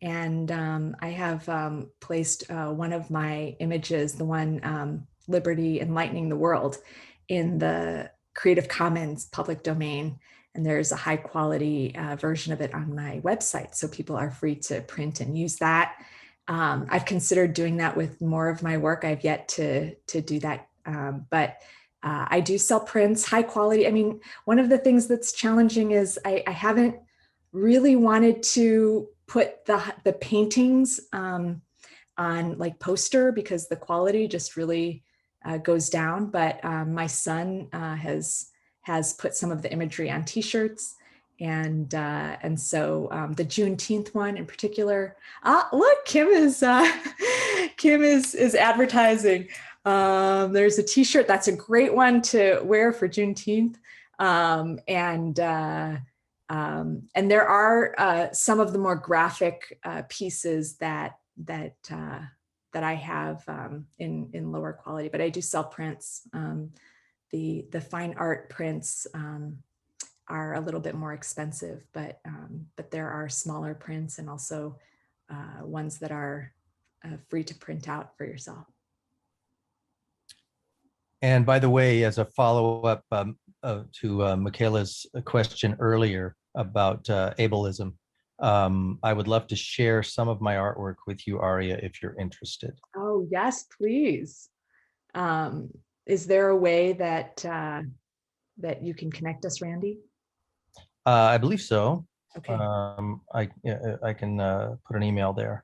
C: And I have placed one of my images, the one Liberty Enlightening the World, in the Creative Commons public domain. And there's a high quality version of it on my website, so people are free to print and use that. I've considered doing that with more of my work. I've yet to do that, but I do sell prints, high quality. I mean, one of the things that's challenging is I haven't really wanted to put the paintings on like poster, because the quality just really goes down. But my son has put some of the imagery on t-shirts. And so the Juneteenth one in particular. Look, Kim is advertising. There's a t-shirt that's a great one to wear for Juneteenth. And there are some of the more graphic pieces that I have in lower quality, but I do sell prints. The fine art prints are a little bit more expensive, but there are smaller prints and also ones that are free to print out for yourself.
B: And by the way, as a follow-up to Michaela's question earlier about ableism, I would love to share some of my artwork with you, Aria, if you're interested.
C: Oh, yes, please. Is there a way that you can connect us, Randy?
B: I believe so.
C: Okay.
B: I can put an email there.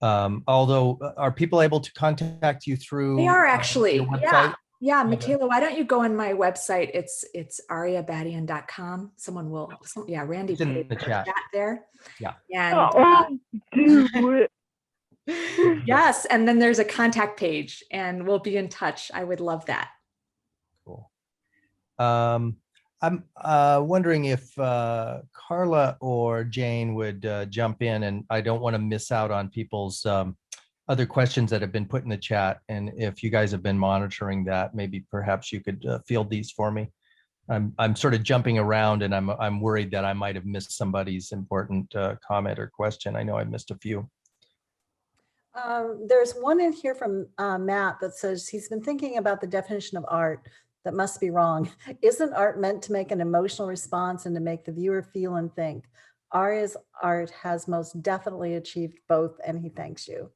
B: Although, are people able to contact you through?
C: They are actually.
B: Your website?
C: Yeah, Michaela, why don't you go on my website? It's aryabadiyan.com. Someone will, Randy
B: It's
C: put
B: in
C: it
B: the
C: in
B: chat.
C: there.
B: Yeah.
C: And yes, and then there's a contact page, and we'll be in touch. I would love that.
B: Cool. I'm wondering if Carla or Jane would jump in, and I don't want to miss out on people's other questions that have been put in the chat. And if you guys have been monitoring that, maybe perhaps you could field these for me. I'm sort of jumping around, and I'm worried that I might have missed somebody's important comment or question. I know I missed a few.
A: There's one in here from Matt that says he's been thinking about the definition of art. That must be wrong. Isn't art meant to make an emotional response and to make the viewer feel and think? Arya's art has most definitely achieved both, and he thanks you.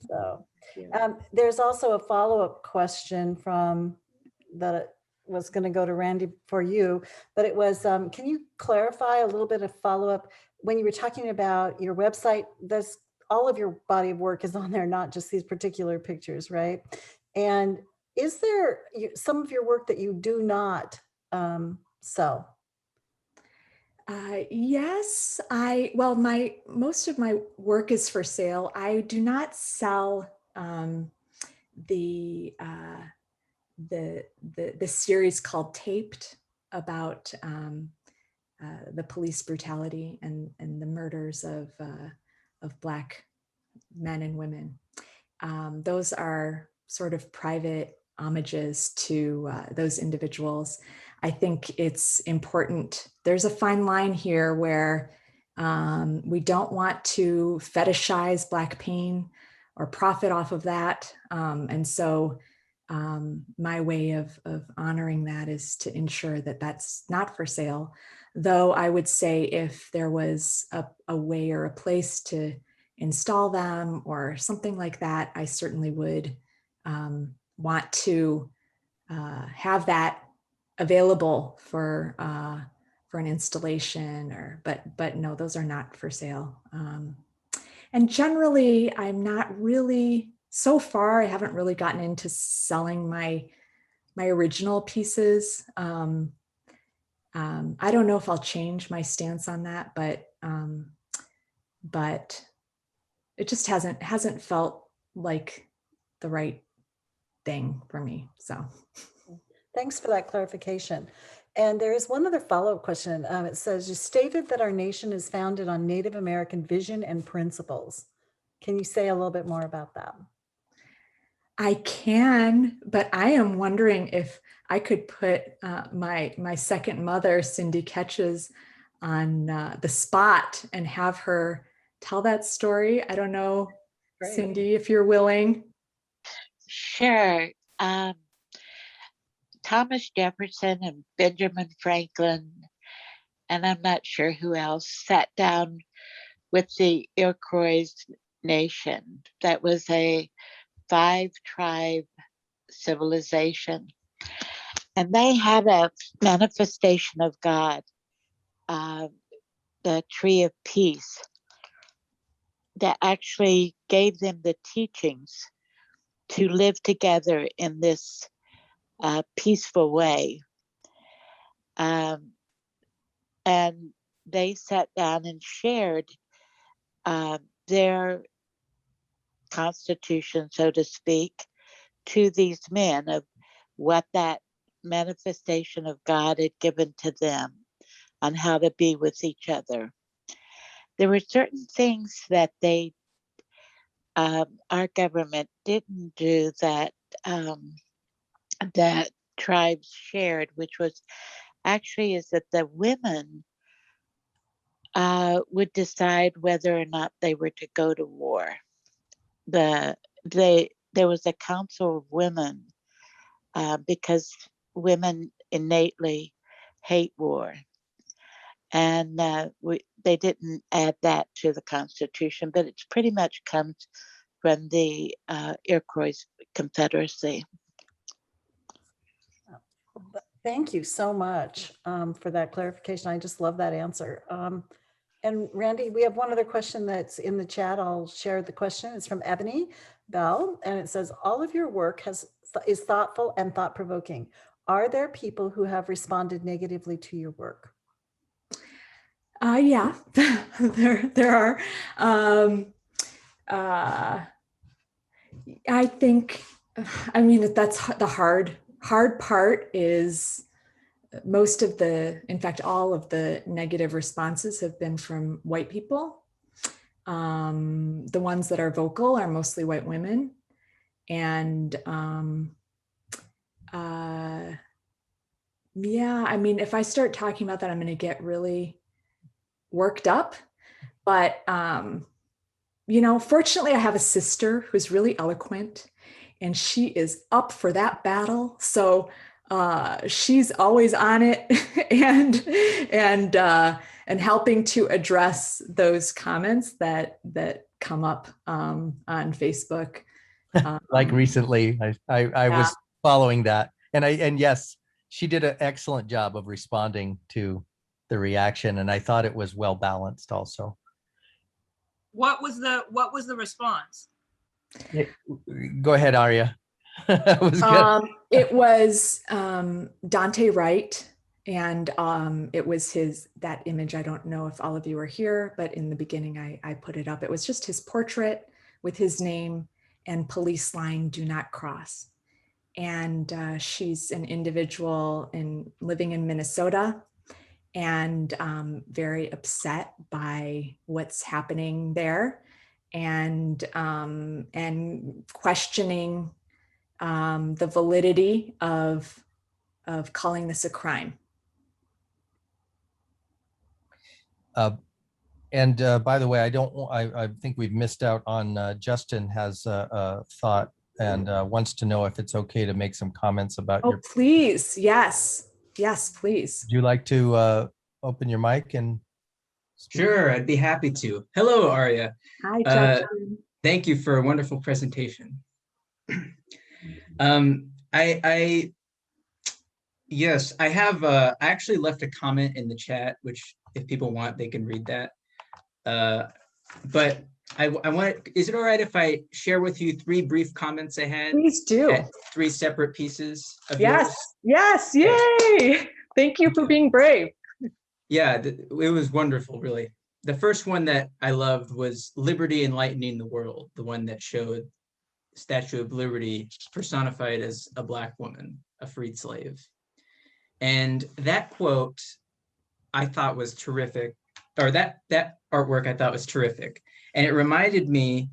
A: So there's also a follow-up question from that was going to go to Randy for you, but it was, can you clarify a little bit of follow-up? When you were talking about your website, there's all of your body of work is on there, not just these particular pictures, right? And is there some of your work that you do not sell?
C: Yes, most of my work is for sale. I do not sell the series called Taped, about the police brutality and the murders of Black men and women. Those are sort of private homages to those individuals. I think it's important. There's a fine line here where we don't want to fetishize Black pain or profit off of that. And so my way of honoring that is to ensure that that's not for sale. Though I would say if there was a way or a place to install them or something like that, I certainly would want to have that available for an installation, but no, those are not for sale. And generally, I'm not really, so far, I haven't really gotten into selling my original pieces. I don't know if I'll change my stance on that, but it just hasn't felt like the right thing for me. So
A: Thanks for that clarification. And there is one other follow-up question. It says, you stated that our nation is founded on Native American vision and principles. Can you say a little bit more about that?
C: I can, but I am wondering if I could put my second mother, Cindy Ketches, on the spot and have her tell that story. I don't know,
A: Great.
C: Cindy, if you're willing.
E: Sure. Thomas Jefferson and Benjamin Franklin, and I'm not sure who else, sat down with the Iroquois nation. That was a 5-tribe civilization. And they had a manifestation of God, the tree of peace, that actually gave them the teachings to live together in this peaceful way. And they sat down and shared their constitution, so to speak, to these men of what that manifestation of God had given to them on how to be with each other. There were certain things that our government didn't do that that tribes shared, which was actually is that the women would decide whether or not they were to go to war. There was a council of women because women innately hate war. And they didn't add that to the Constitution, but it's pretty much comes from the Iroquois Confederacy.
A: Thank you so much for that clarification. I just love that answer. And Randy, we have one other question that's in the chat. I'll share the question. It's from Ebony Bell, and it says, all of your work is thoughtful and thought-provoking. Are there people who have responded negatively to your work?
C: Yeah, there are. I think, I mean, that's the hard part is most of in fact, all of the negative responses have been from white people. The ones that are vocal are mostly white women. And yeah, I mean, if I start talking about that, I'm going to get really worked up. But, you know, fortunately, I have a sister who's really eloquent and she is up for that battle. So she's always on it and helping to address those comments that come up on Facebook.
B: Like recently, I was following that, and yes, she did an excellent job of responding to the reaction, and I thought it was well balanced also.
F: What was the response?
B: Go ahead, Aria. That was good.
C: It was Dante Wright, and it was that image. I don't know if all of you are here, but in the beginning I put it up. It was just his portrait with his name and police line, do not cross. And she's an individual living in Minnesota and very upset by what's happening there and questioning the validity of calling this a crime.
B: And by the way, I think we've missed out on Justin has a thought and wants to know if it's okay to make some comments about
C: your. Please, yes, please.
B: Would you like to open your mic and speak?
G: Sure, I'd be happy to. Hello, Aria.
C: Hi, Justin.
G: Thank you for a wonderful presentation. Yes, I have I actually left a comment in the chat, which if people want, they can read that. But I want, is it all right if I share with you 3 brief comments I had?
C: Please do.
G: 3 separate pieces of
C: yours? Yes, yay! Thank you for being brave.
G: Yeah, it was wonderful, really. The first one that I loved was Liberty Enlightening the World, the one that showed Statue of Liberty personified as a Black woman a freed slave. And that quote I thought was terrific, or that artwork I thought was terrific. And it reminded me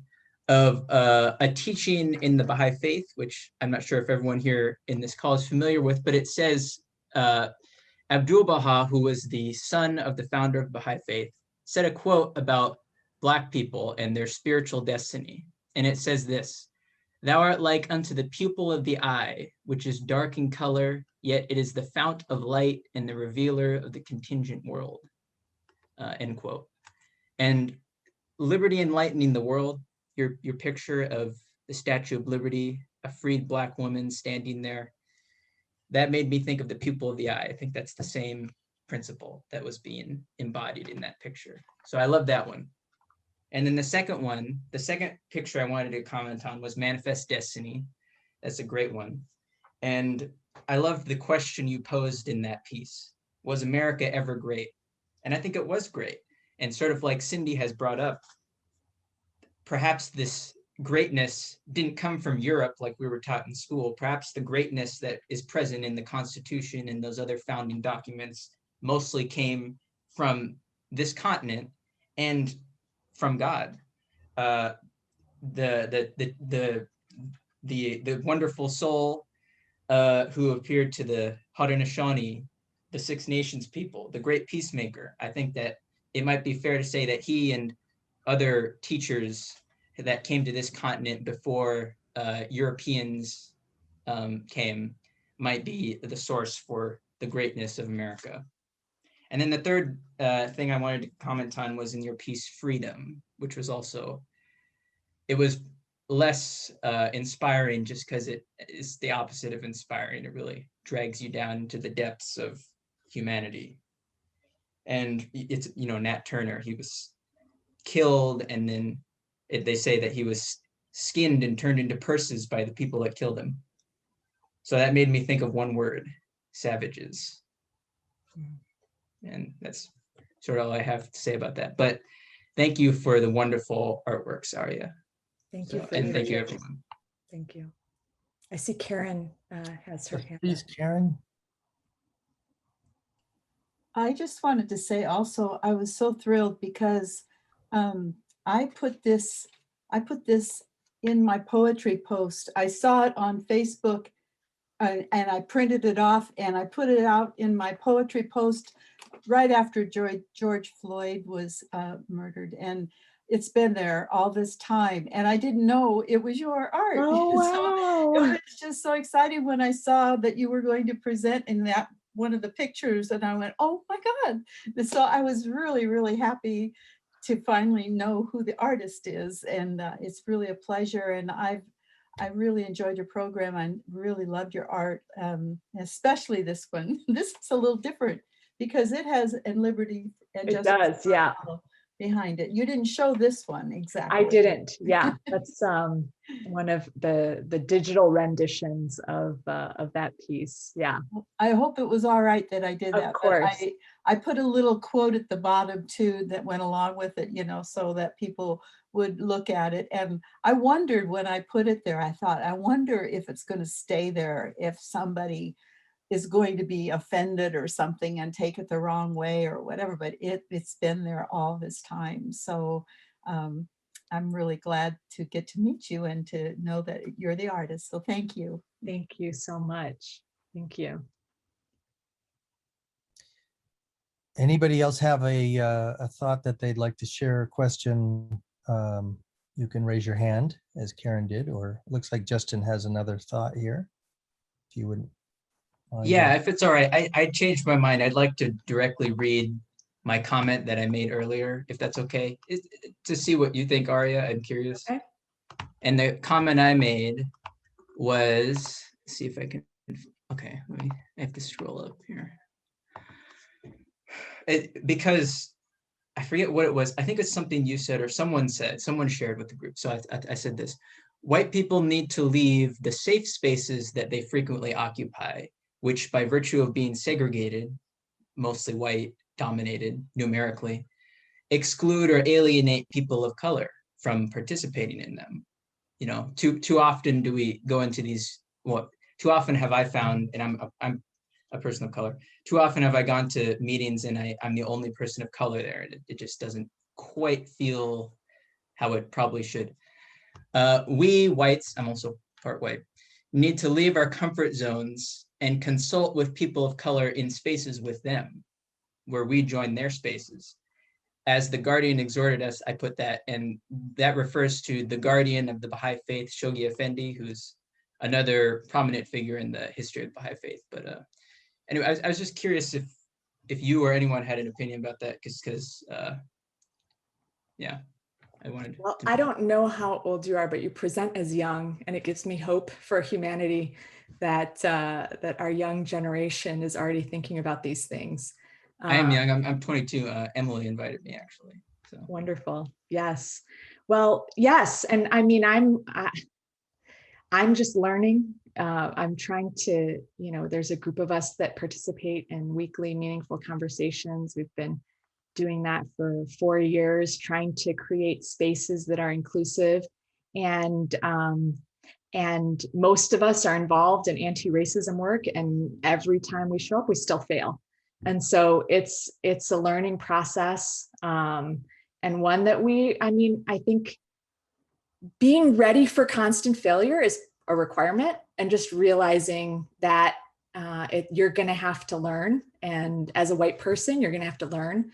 G: of a teaching in the Baha'i faith, which I'm not sure if everyone here in this call is familiar with, but it says Abdul Baha, who was the son of the founder of Baha'i faith, said a quote about Black people and their spiritual destiny. And it says this: "Thou art like unto the pupil of the eye, which is dark in color, yet it is the fount of light and the revealer of the contingent world." End quote. And liberty enlightening the world, your picture of the Statue of Liberty, a freed Black woman standing there, that made me think of the pupil of the eye. I think that's the same principle that was being embodied in that picture. So I love that one. And then the second picture I wanted to comment on was Manifest Destiny. That's a great one. And I loved the question you posed in that piece. Was America ever great? And I think it was great. And sort of like Cindy has brought up, perhaps this greatness didn't come from Europe like we were taught in school. Perhaps the greatness that is present in the Constitution and those other founding documents mostly came from this continent and from God. The wonderful soul who appeared to the Haudenosaunee, the Six Nations people, the great peacemaker. I think that it might be fair to say that he and other teachers that came to this continent before Europeans came might be the source for the greatness of America. And then the third thing I wanted to comment on was in your piece, Freedom, which was also, it was less inspiring just because it is the opposite of inspiring. It really drags you down into the depths of humanity. And it's, you know, Nat Turner, he was killed, and then they say that he was skinned and turned into purses by the people that killed him. So that made me think of one word: savages. And that's sort of all I have to say about that. But thank you for the wonderful artworks, Aria.
C: Thank you.
G: And thank you, everyone.
C: Thank you. I see Karen has her hand
B: Please,
C: up.
B: Karen.
H: I just wanted to say also, I was so thrilled because I put this in my poetry post. I saw it on Facebook and I printed it off and I put it out in my poetry post right after George Floyd was murdered. And it's been there all this time. And I didn't know it was your art.
C: Oh, wow.
H: So it was just so exciting when I saw that you were going to present in that one of the pictures, and I went, oh my God. And so I was really, really happy to finally know who the artist is. And it's really a pleasure. And I really enjoyed your program. I really loved your art, especially this one. This is a little different because it has "and liberty and
C: It
H: justice"
C: does, yeah.
H: behind it. You didn't show this one exactly.
C: I didn't. Yeah, that's one of the digital renditions of that piece. Yeah.
H: I hope it was all right that I did that.
C: Of course.
H: But I put a little quote at the bottom too that went along with it, you know, so that people would look at it. And I wondered when I put it there, I thought, I wonder if it's going to stay there, if somebody is going to be offended or something and take it the wrong way or whatever, but it's been there all this time. So I'm really glad to get to meet you and to know that you're the artist. So thank you.
C: Thank you so much. Thank you.
B: Anybody else have a thought that they'd like to share, a question? You can raise your hand as Karen did, or it looks like Justin has another thought here. If you wouldn't mind.
G: Yeah, if it's all right, I changed my mind. I'd like to directly read my comment that I made earlier, if that's okay, to see what you think, Aria. I'm curious.
C: Okay.
G: And the comment I made was, let's see if I can, okay, I have to scroll up here. Because I forget what it was. I think it's something you said or someone said, someone shared with the group. So I said this: white people need to leave the safe spaces that they frequently occupy, which by virtue of being segregated, mostly white dominated numerically, exclude or alienate people of color from participating in them. You know, too often do we go into these, too often have I found, and I'm a person of color, too often have I gone to meetings and I'm the only person of color there. It just doesn't quite feel how it probably should. We whites, I'm also part white, need to leave our comfort zones and consult with people of color in spaces with them, where we join their spaces. As the Guardian exhorted us, I put that, and that refers to the Guardian of the Baha'i Faith, Shoghi Effendi, who's another prominent figure in the history of Baha'i Faith. But anyway, I was just curious if you or anyone had an opinion about that, because yeah, I wanted
C: Well,
G: to
C: I don't know how old you are, but you present as young, and it gives me hope for humanity that that our young generation is already thinking about these things.
G: I am young. I'm 22. Emily invited me, actually. So
C: Wonderful. Yes. Well, yes. And I mean, I'm just learning. I'm trying to, there's a group of us that participate in weekly meaningful conversations. We've been doing that for 4 years, trying to create spaces that are inclusive. And most of us are involved in anti-racism work. And every time we show up, we still fail. And so it's a learning process. And one that I think being ready for constant failure is a requirement, and just realizing that you're going to have to learn. And as a white person, you're going to have to learn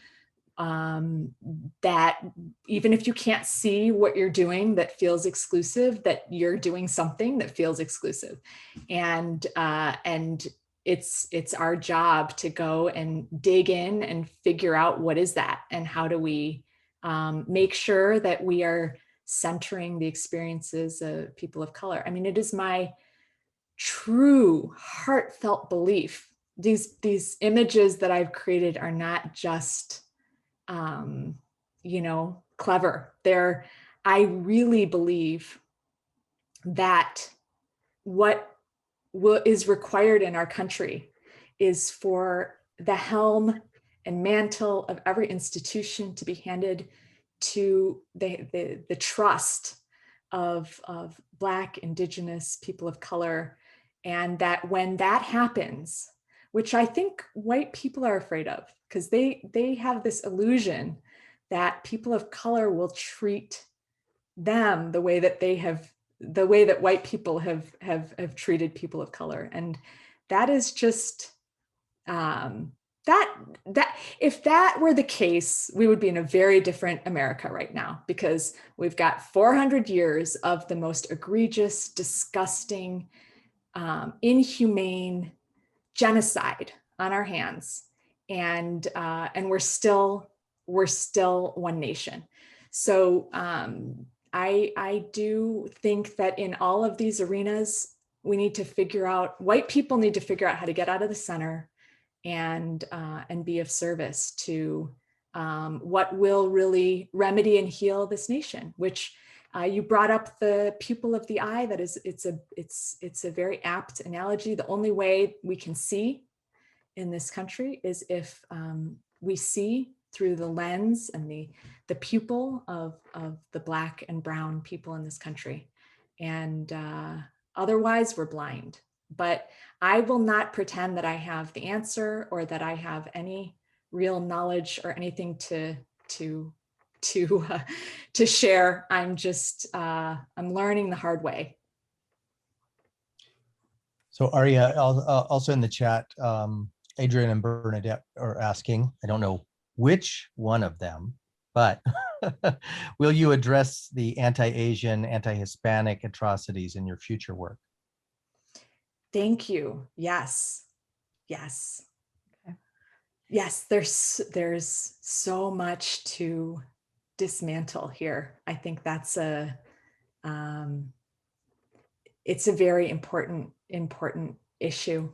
C: that even if you can't see what you're doing that feels exclusive, that you're doing something that feels exclusive. And it's our job to go and dig in and figure out what is that, and how do we make sure that we are centering the experiences of people of color. I mean, it is my true heartfelt belief. These images that I've created are not just, clever. I really believe that what is required in our country is for the helm and mantle of every institution to be handed to the trust of Black, Indigenous, people of color. And that when that happens, which I think white people are afraid of, because they have this illusion that people of color will treat them the way that white people have treated people of color. And that is just that if that were the case, we would be in a very different America right now, because we've got 400 years of the most egregious, disgusting, inhumane genocide on our hands, and we're still one nation. So I do think that in all of these arenas, we need to figure out, white people need to figure out how to get out of the center and be of service to what will really remedy and heal this nation. Which you brought up the pupil of the eye. That is, it's a very apt analogy. The only way we can see in this country is if we see through the lens and the pupil of the Black and brown people in this country. And otherwise we're blind. But I will not pretend that I have the answer, or that I have any real knowledge or anything to share. I'm just, I'm learning the hard way.
B: So Aria, also in the chat, Adrian and Bernadette are asking, I don't know which one of them, but will you address the anti-Asian, anti-Hispanic atrocities in your future work?
C: Thank you. Yes. Yes. Okay. Yes, there's so much to dismantle here. I think that's it's a very important issue.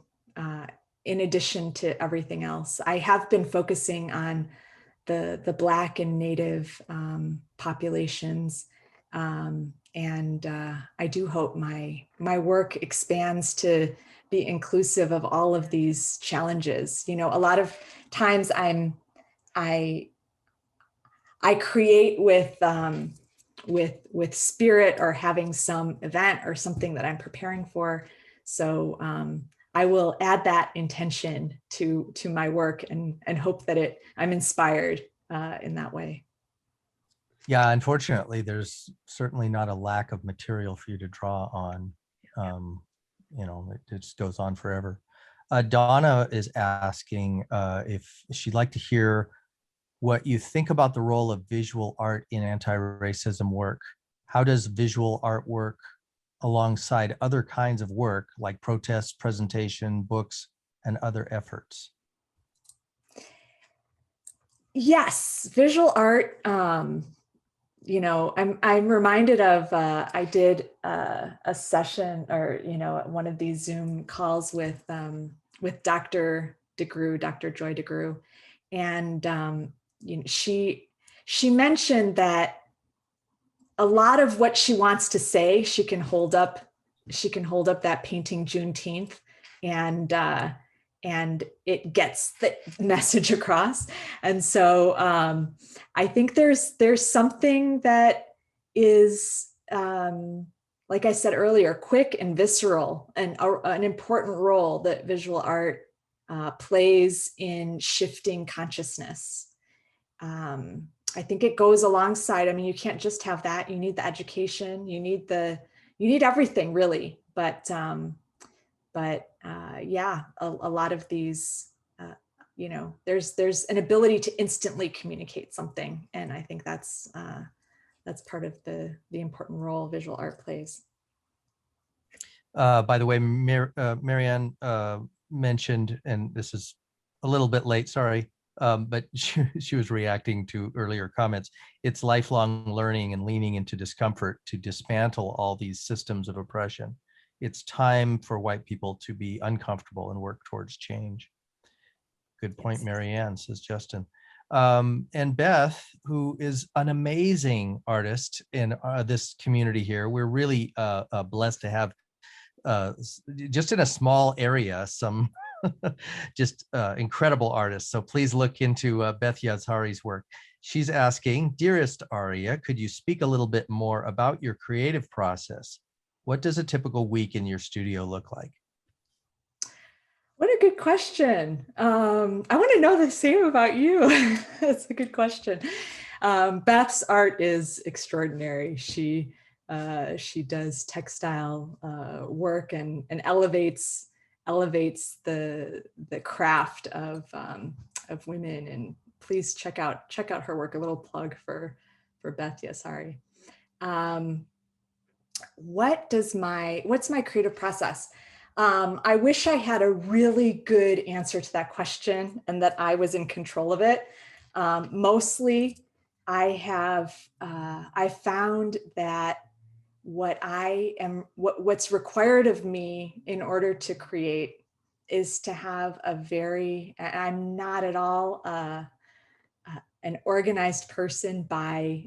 C: In addition to everything else, I have been focusing on the Black and Native populations, and I do hope my work expands to be inclusive of all of these challenges. You know, a lot of times I create with spirit, or having some event or something that I'm preparing for, So I will add that intention to my work and hope that I'm inspired in that way.
B: Yeah, unfortunately, there's certainly not a lack of material for you to draw on. It just goes on forever. Donna is asking if she'd like to hear what you think about the role of visual art in anti-racism work. How does visual art work alongside other kinds of work like protest, presentation, books, and other efforts?
C: Yes, visual art. I'm reminded of I did a session, or one of these Zoom calls with Dr. DeGrue, Dr. Joy DeGrue, and she mentioned that a lot of what she wants to say, she can hold up that painting Juneteenth, and it gets the message across. And so I think there's something that is, like I said earlier, quick and visceral, and an important role that visual art plays in shifting consciousness. I think it goes alongside. I mean, you can't just have that. You need the education. You need everything, really. But yeah, a lot of these, there's an ability to instantly communicate something, and I think that's part of the important role visual art plays.
B: By the way, Marianne mentioned, and this is a little bit late, sorry, but she was reacting to earlier comments. It's lifelong learning and leaning into discomfort to dismantle all these systems of oppression. It's time for white people to be uncomfortable and work towards change. Good point,
C: Yes.
B: Marianne, says Justin. And Beth, who is an amazing artist in this community here. We're really blessed to have, just in a small area, some just incredible artists. So please look into Beth Yazhari's work. She's asking, dearest Aria, could you speak a little bit more about your creative process? What does a typical week in your studio look like?
C: What a good question. I want to know the same about you. That's a good question. Beth's art is extraordinary. She does textile work and elevates the craft of women. And please check out her work. A little plug for Beth Yazhari. What's my creative process? I wish I had a really good answer to that question and that I was in control of it. Mostly, I found that what's required of me in order to create is to have I'm not at all an organized person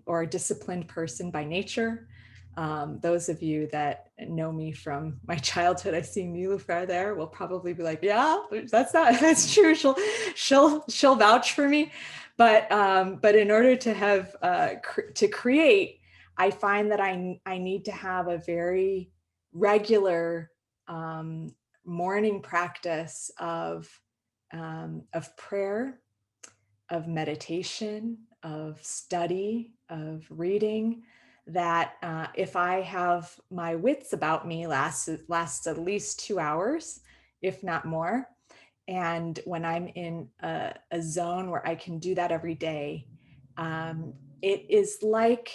C: or a disciplined person by nature. Those of you that know me from my childhood, I see Niloufer there, will probably be like, yeah, that's true. She'll vouch for me. But in order to have to create, I find that I need to have a very regular morning practice of prayer, of meditation, of study, of reading, that if I have my wits about me lasts at least 2 hours, if not more. And when I'm in a zone where I can do that every day, it is like,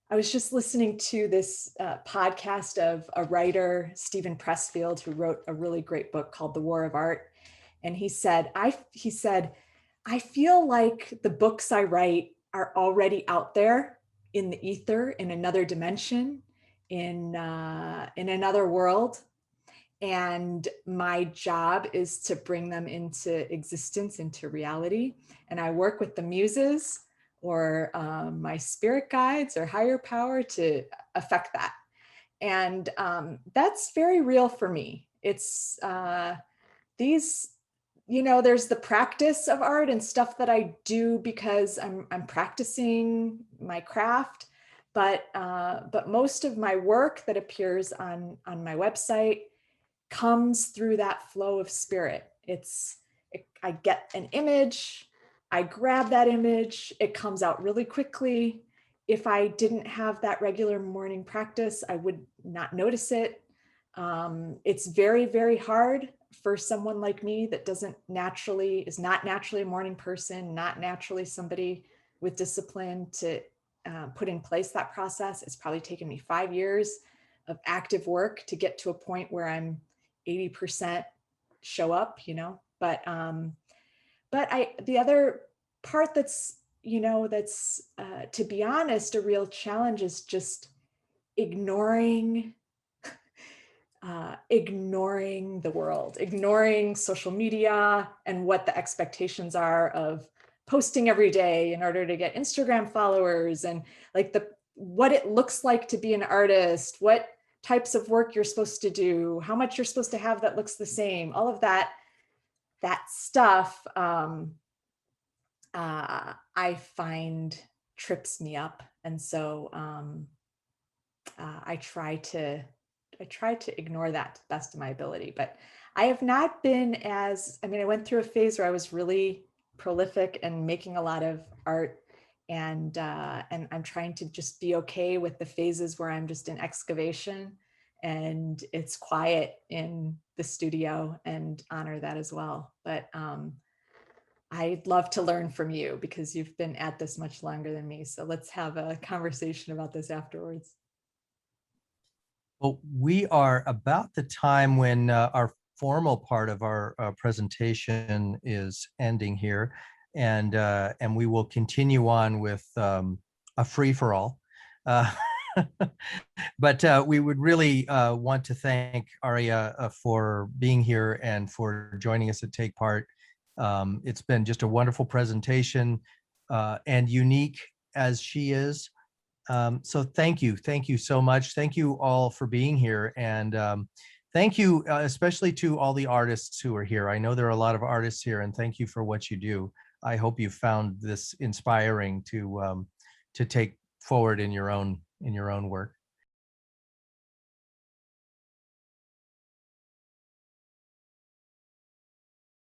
C: I was just listening to this podcast of a writer, Stephen Pressfield, who wrote a really great book called The War of Art. And he said, I feel like the books I write are already out there in the ether, in another dimension, in another world. And my job is to bring them into existence, into reality. And I work with the muses or my spirit guides or higher power to affect that. And that's very real for me. It's there's the practice of art and stuff that I do because I'm practicing my craft, but most of my work that appears on my website comes through that flow of spirit. I get an image, I grab that image, it comes out really quickly. If I didn't have that regular morning practice, I would not notice it. It's very, very hard for someone like me that is not naturally a morning person, not naturally somebody with discipline, to put in place that process. It's probably taken me 5 years of active work to get to a point where I'm 80% show up, but the other part that's, to be honest, a real challenge is just ignoring the world, ignoring social media and what the expectations are of posting every day in order to get Instagram followers, and like what it looks like to be an artist, what types of work you're supposed to do, how much you're supposed to have that looks the same, all of that stuff. I find trips me up, and so I try to ignore that to the best of my ability. But I have not been I went through a phase where I was really prolific and making a lot of art, and I'm trying to just be okay with the phases where I'm just in excavation and it's quiet in the studio, and honor that as well. But I'd love to learn from you because you've been at this much longer than me. So let's have a conversation about this afterwards.
B: Well, we are about the time when our formal part of our presentation is ending here, and we will continue on with a free-for-all. But we would really want to thank Aria for being here and for joining us at Take Part. It's been just a wonderful presentation, and unique as she is. So thank you so much. Thank you all for being here, and thank you especially to all the artists who are here. I know there are a lot of artists here, and thank you for what you do. I hope you found this inspiring to take forward in your own work.